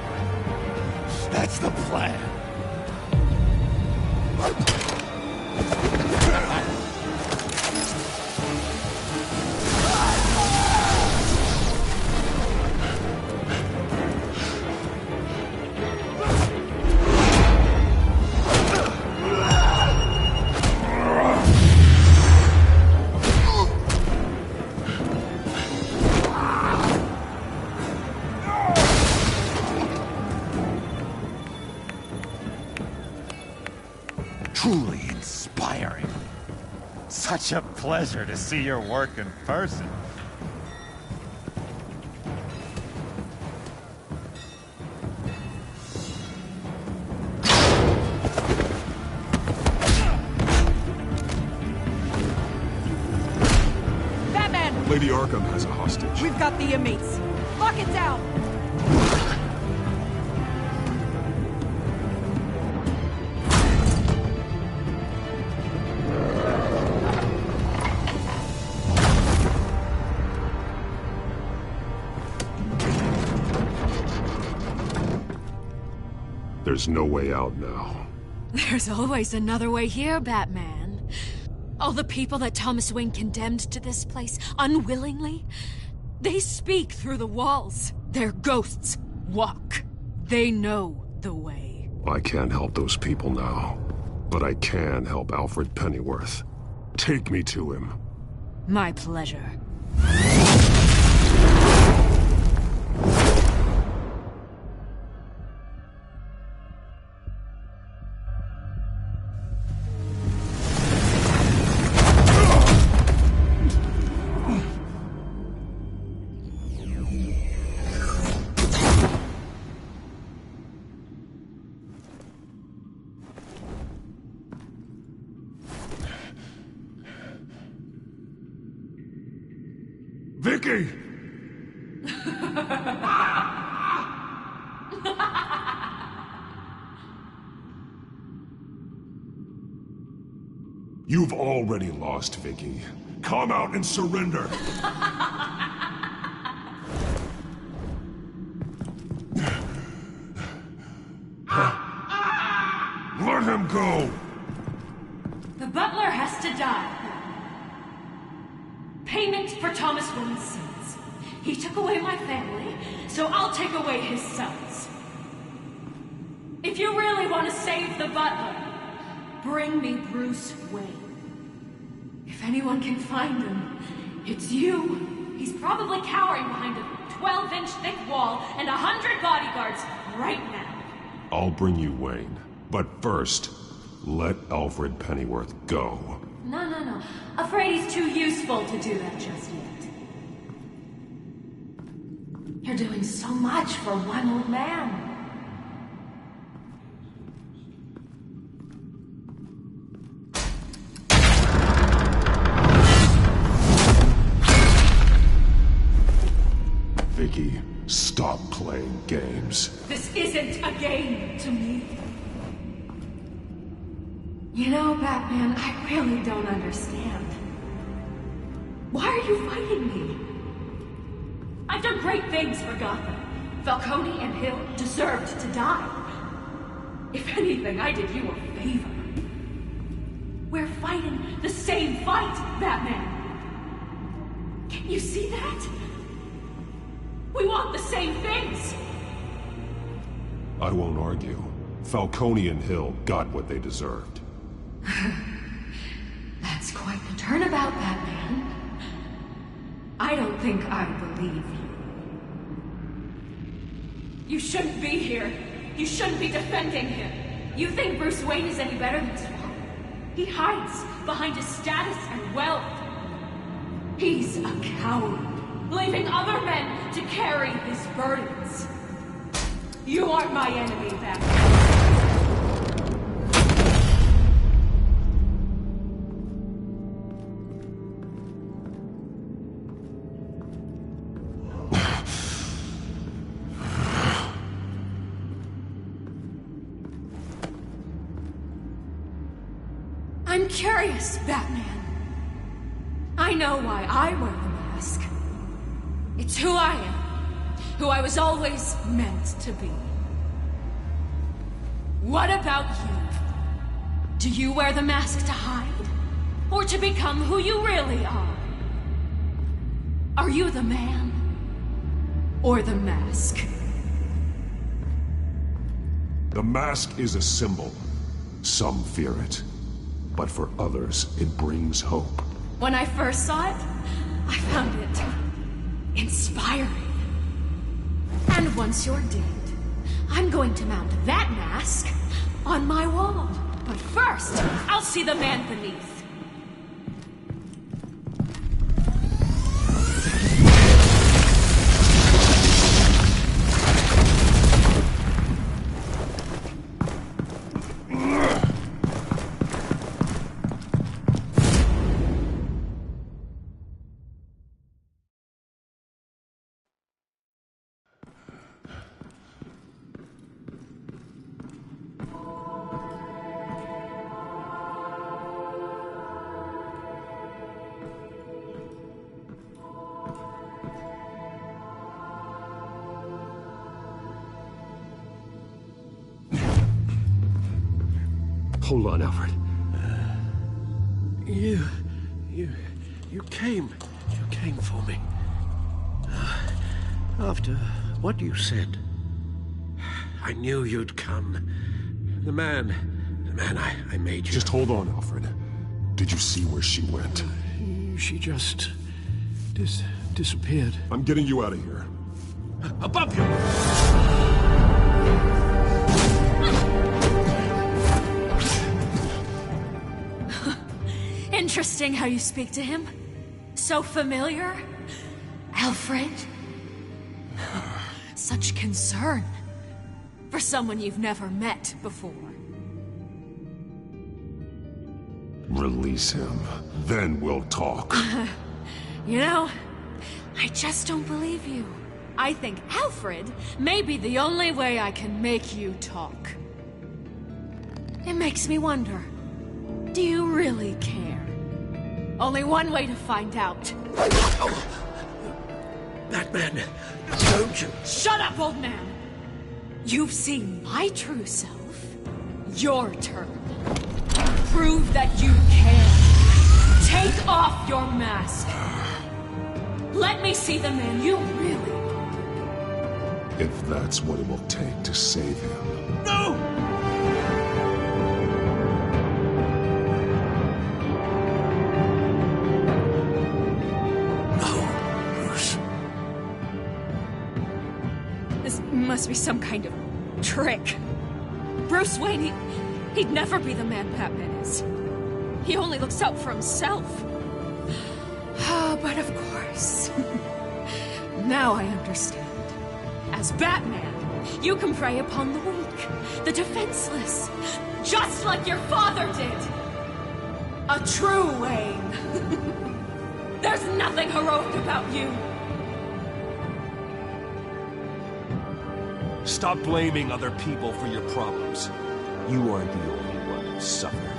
That's the plan. Truly inspiring. Such a pleasure to see your work in person. Batman! Lady Arkham has a hostage. We've got the inmates. Lock it down! There's no way out now. There's always another way here, Batman. All the people that Thomas Wayne condemned to this place unwillingly, they speak through the walls. Their ghosts walk. They know the way. I can't help those people now, but I can help Alfred Pennyworth. Take me to him. My pleasure. Vicky! You've already lost, Vicky. Come out and surrender! Let him go! The butler has to die. Payment for Thomas Wayne's sins. He took away my family, so I'll take away his sons. If you really want to save the butler, bring me Bruce Wayne. If anyone can find him, it's you. He's probably cowering behind a 12-inch thick wall and 100 bodyguards right now. I'll bring you Wayne. But first, let Alfred Pennyworth go. No. Afraid he's too useful to do that just yet. You're doing so much for one old man. Vicky, stop playing games. This isn't a game to me. You know, Batman, I really don't understand. Why are you fighting me? I've done great things for Gotham. Falcone and Hill deserved to die. If anything, I did you a favor. We're fighting the same fight, Batman. Can you see that? We want the same things. I won't argue. Falcone and Hill got what they deserved. That's quite the turnabout, Batman. I don't think I believe you. You shouldn't be here. You shouldn't be defending him. You think Bruce Wayne is any better than his father? He hides behind his status and wealth. He's a coward, leaving other men to carry his burdens. You aren't my enemy, Batman. I'm curious, Batman. I know why I wear the mask. It's who I am. who I was always meant to be. What about you? Do you wear the mask to hide? Or to become who you really are? Are you the man? Or the mask? The mask is a symbol. Some fear it. But for others, it brings hope. When I first saw it, I found it inspiring. And once you're dead, I'm going to mount that mask on my wall. But first, I'll see the man beneath. Hold on, Alfred. You came for me. After what you said, I knew you'd come. The man I made you. Just hold on, Alfred. Did you see where she went? She just... disappeared. I'm getting you out of here. Above you! Interesting how you speak to him. So familiar. Alfred. Such concern. For someone you've never met before. Release him. Then we'll talk. You know, I just don't believe you. I think Alfred may be the only way I can make you talk. It makes me wonder, do you really care? Only one way to find out. Oh. Batman, don't you... Shut up, old man! You've seen my true self. Your turn. Prove that you can. Take off your mask. Let me see the man you really are. If that's what it will take to save him. No! Must be some kind of trick. Bruce Wayne, he'd never be the man Batman is. He only looks out for himself. But of course. Now I understand. As Batman, you can prey upon the weak, the defenseless, just like your father did. A true Wayne. There's nothing heroic about you. Stop blaming other people for your problems. You aren't the only one who suffered.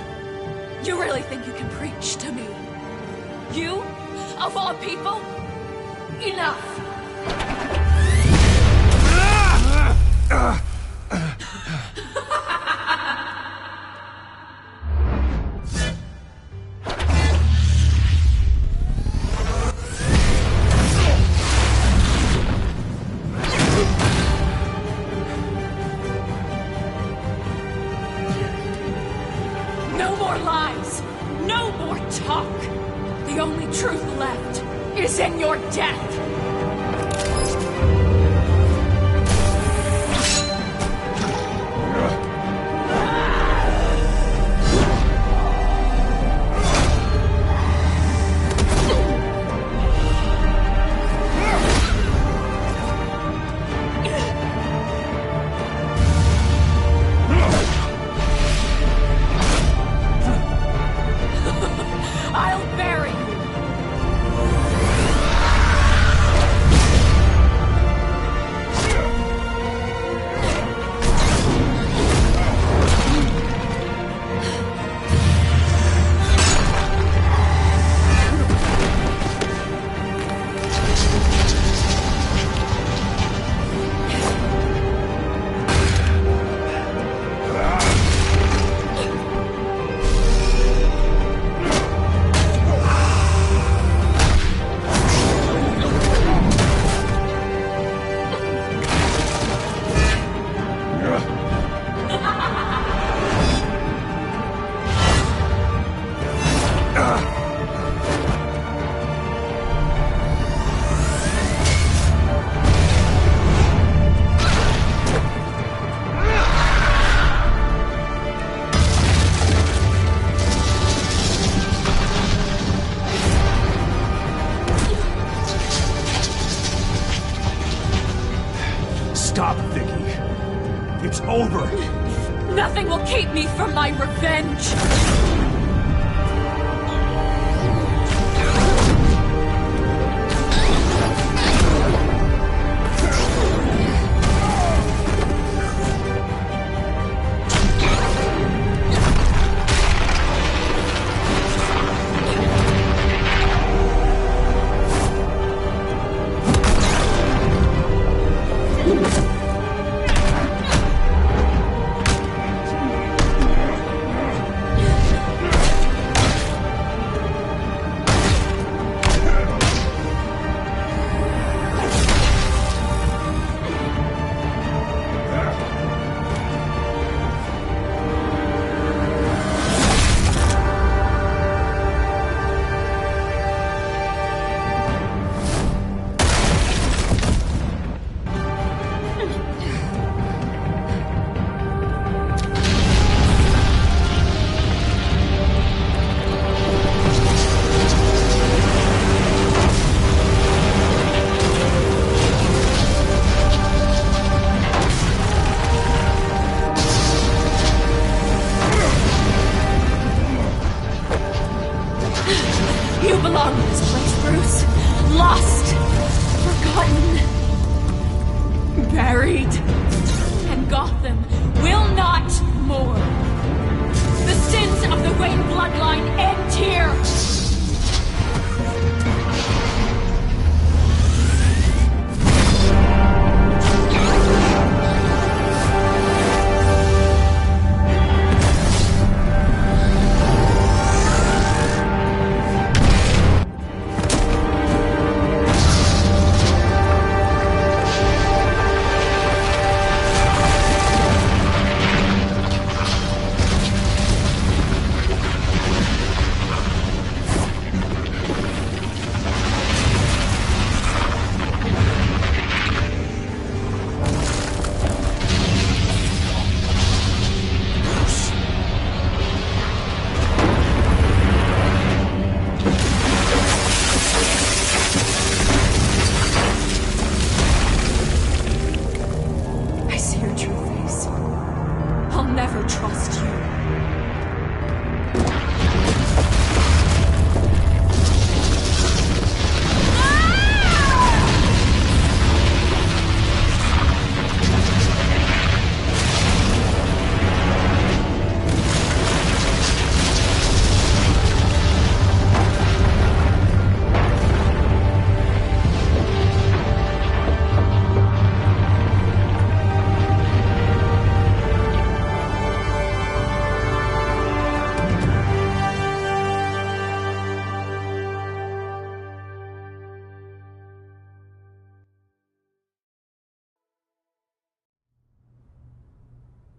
You really think you can preach to me? You? Of all people? Enough! No more lies! No more talk! The only truth left is in your death! Stop, Vicky. It's over. Nothing will keep me from my revenge! You belong in this place, Bruce. Lost. Forgotten. Buried. And Gotham will not mourn. The sins of the Wayne bloodline end here.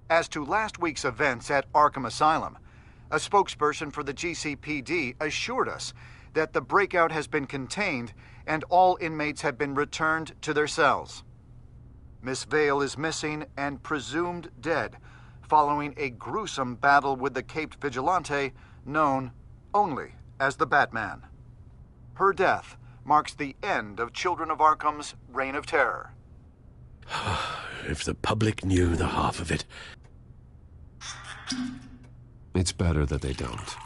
As to last week's events at Arkham Asylum, a spokesperson for the GCPD assured us that the breakout has been contained and all inmates have been returned to their cells. Miss Vale is missing and presumed dead following a gruesome battle with the caped vigilante known only as the Batman. Her death marks the end of Children of Arkham's reign of terror. If the public knew the half of it. It's better that they don't.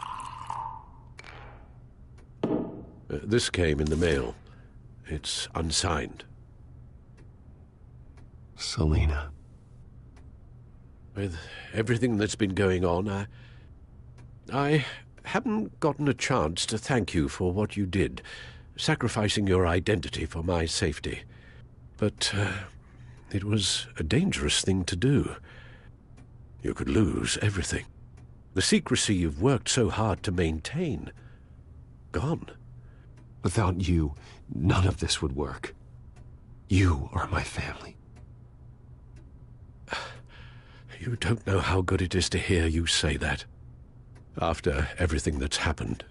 This came in the mail. It's unsigned. Selina. With everything that's been going on, I haven't gotten a chance to thank you for what you did, sacrificing your identity for my safety. But it was a dangerous thing to do. You could lose everything. The secrecy you've worked so hard to maintain. Gone. Without you, none of this would work. You are my family. You don't know how good it is to hear you say that. After everything that's happened.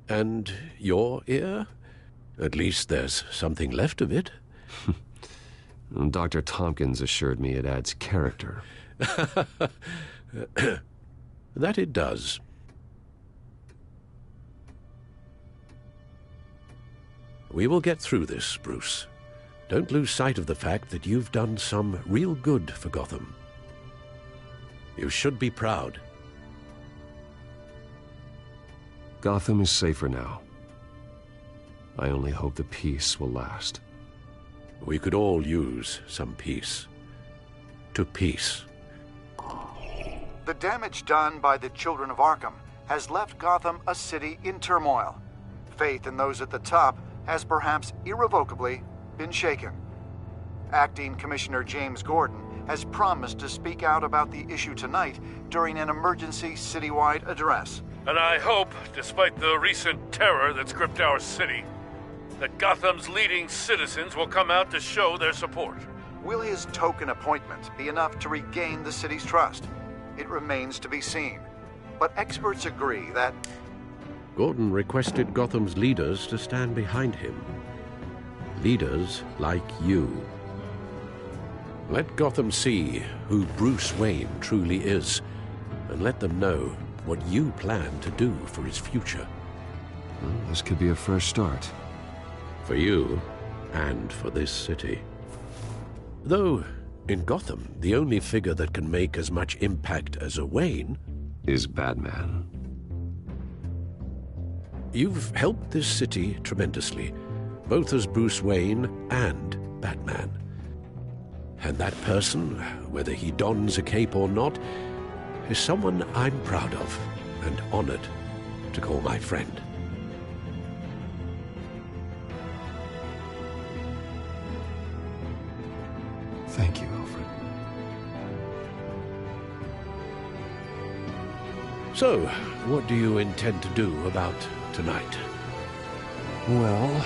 And your ear? At least there's something left of it. Dr. Tompkins assured me it adds character. That it does. We will get through this, Bruce. don't lose sight of the fact that you've done some real good for Gotham. You should be proud. Gotham is safer now. I only hope the peace will last. We could all use some peace. To peace. The damage done by the Children of Arkham has left Gotham a city in turmoil. Faith in those at the top has perhaps irrevocably been shaken. Acting Commissioner James Gordon has promised to speak out about the issue tonight during an emergency citywide address. And I hope, despite the recent terror that's gripped our city, that Gotham's leading citizens will come out to show their support. Will his token appointment be enough to regain the city's trust? It remains to be seen. But experts agree that Gordon requested Gotham's leaders to stand behind him. Leaders like you. Let Gotham see who Bruce Wayne truly is, and let them know what you plan to do for his future. Well, this could be a fresh start. For you, and for this city. Though, in Gotham, the only figure that can make as much impact as a Wayne is Batman. You've helped this city tremendously, both as Bruce Wayne and Batman. And that person, whether he dons a cape or not, is someone I'm proud of and honored to call my friend. Thank you, Alfred. So, what do you intend to do about tonight? Well,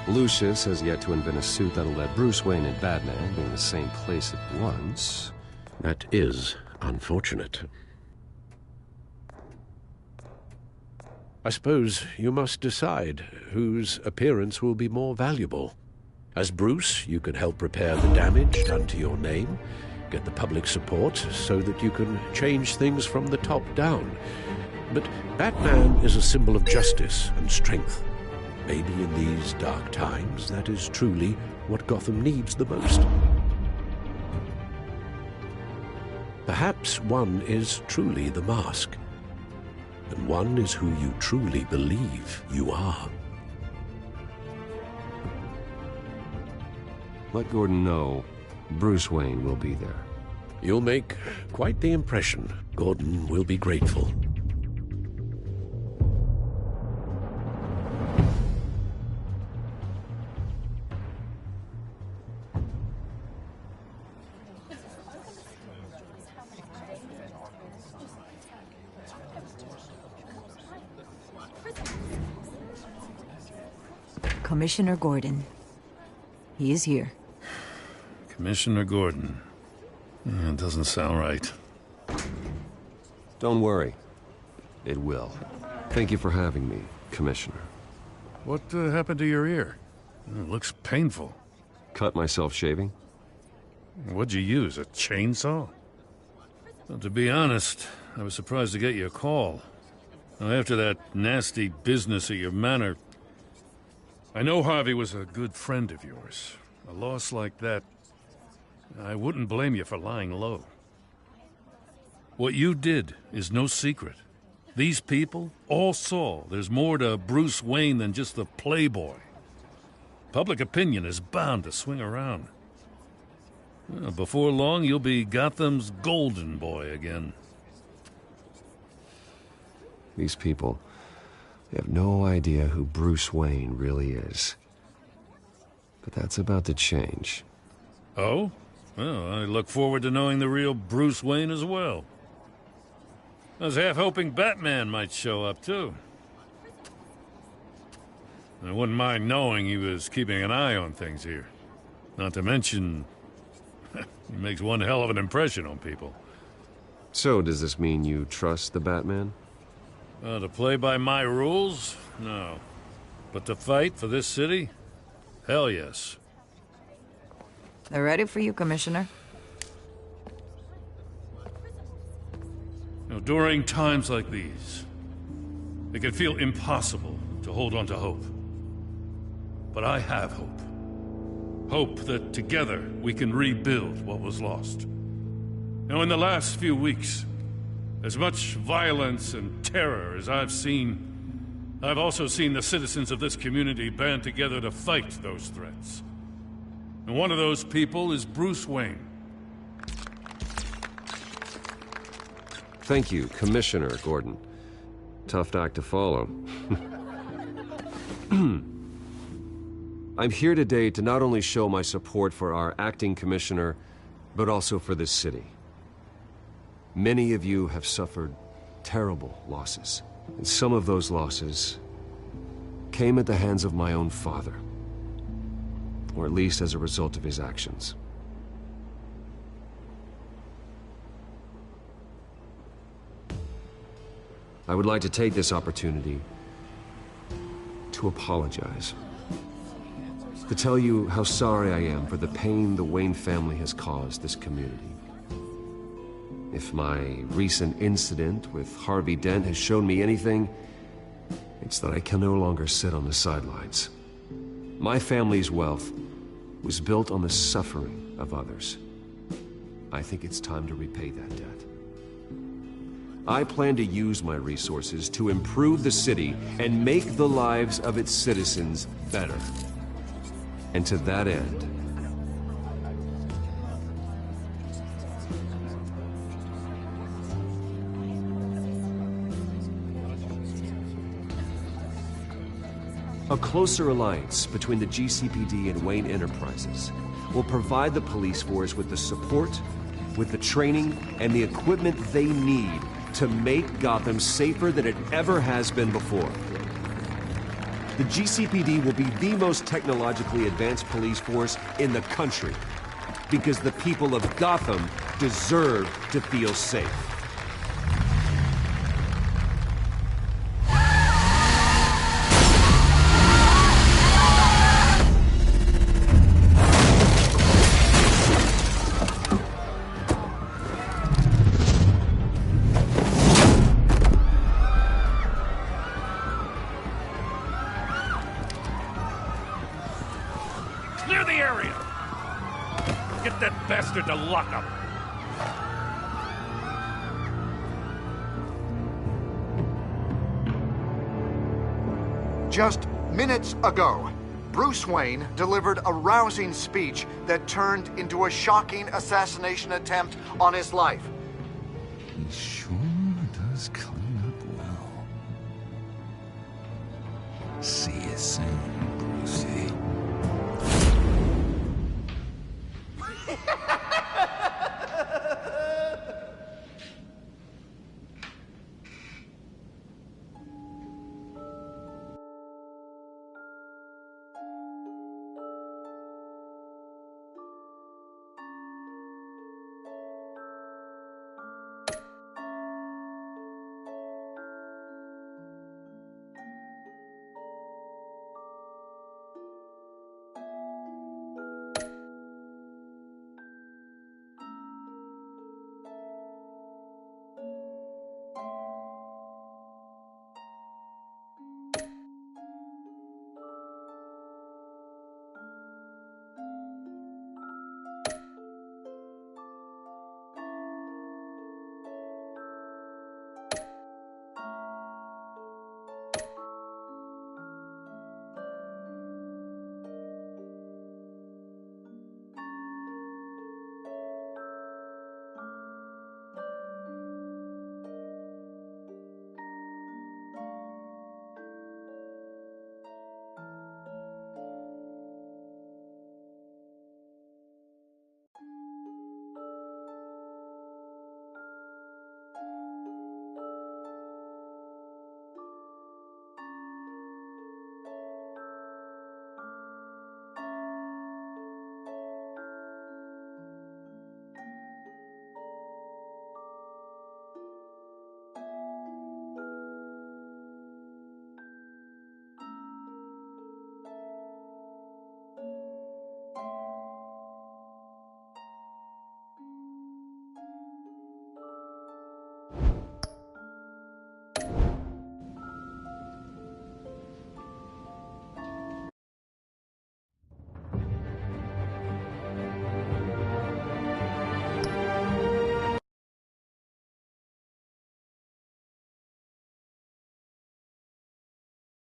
Lucius has yet to invent a suit that'll let Bruce Wayne and Batman be in the same place at once. That is unfortunate. I suppose you must decide whose appearance will be more valuable. As Bruce, you can help repair the damage done to your name, get the public support so that you can change things from the top down. But Batman is a symbol of justice and strength. Maybe in these dark times, that is truly what Gotham needs the most. Perhaps one is truly the mask, and one is who you truly believe you are. Let Gordon know Bruce Wayne will be there. You'll make quite the impression. Gordon will be grateful. Commissioner Gordon. He is here. Commissioner Gordon. It doesn't sound right. Don't worry. It will. Thank you for having me, Commissioner. What happened to your ear? It looks painful. Cut myself shaving? What'd you use, a chainsaw? Well, to be honest, I was surprised to get your call. Now, after that nasty business at your manor, I know Harvey was a good friend of yours. A loss like that, I wouldn't blame you for lying low. What you did is no secret. These people all saw there's more to Bruce Wayne than just the playboy. Public opinion is bound to swing around. Well, before long, you'll be Gotham's golden boy again. These people, they have no idea who Bruce Wayne really is. But that's about to change. Oh? Well, I look forward to knowing the real Bruce Wayne as well. I was half hoping Batman might show up, too. I wouldn't mind knowing he was keeping an eye on things here. Not to mention, he makes one hell of an impression on people. So, does this mean you trust the Batman? To play by my rules? No. But to fight for this city? Hell yes. They're ready for you, Commissioner. During times like these, it can feel impossible to hold on to hope. But I have hope. Hope that together we can rebuild what was lost. Now, in the last few weeks, as much violence and terror as I've seen, I've also seen the citizens of this community band together to fight those threats. And one of those people is Bruce Wayne. Thank you, Commissioner Gordon. Tough act to follow. I'm here today to not only show my support for our acting commissioner, but also for this city. Many of you have suffered terrible losses, and some of those losses came at the hands of my own father, or at least as a result of his actions. I would like to take this opportunity to apologize. To tell you how sorry I am for the pain the Wayne family has caused this community. If my recent incident with Harvey Dent has shown me anything, it's that I can no longer sit on the sidelines. My family's wealth was built on the suffering of others. I think it's time to repay that debt. I plan to use my resources to improve the city and make the lives of its citizens better. And to that end, a closer alliance between the GCPD and Wayne Enterprises will provide the police force with the support, with the training, and the equipment they need to make Gotham safer than it ever has been before. The GCPD will be the most technologically advanced police force in the country, because the people of Gotham deserve to feel safe. Clear the area! Get that bastard to lock up! Just minutes ago, Bruce Wayne delivered a rousing speech that turned into a shocking assassination attempt on his life. He sure does clean up well. See you soon.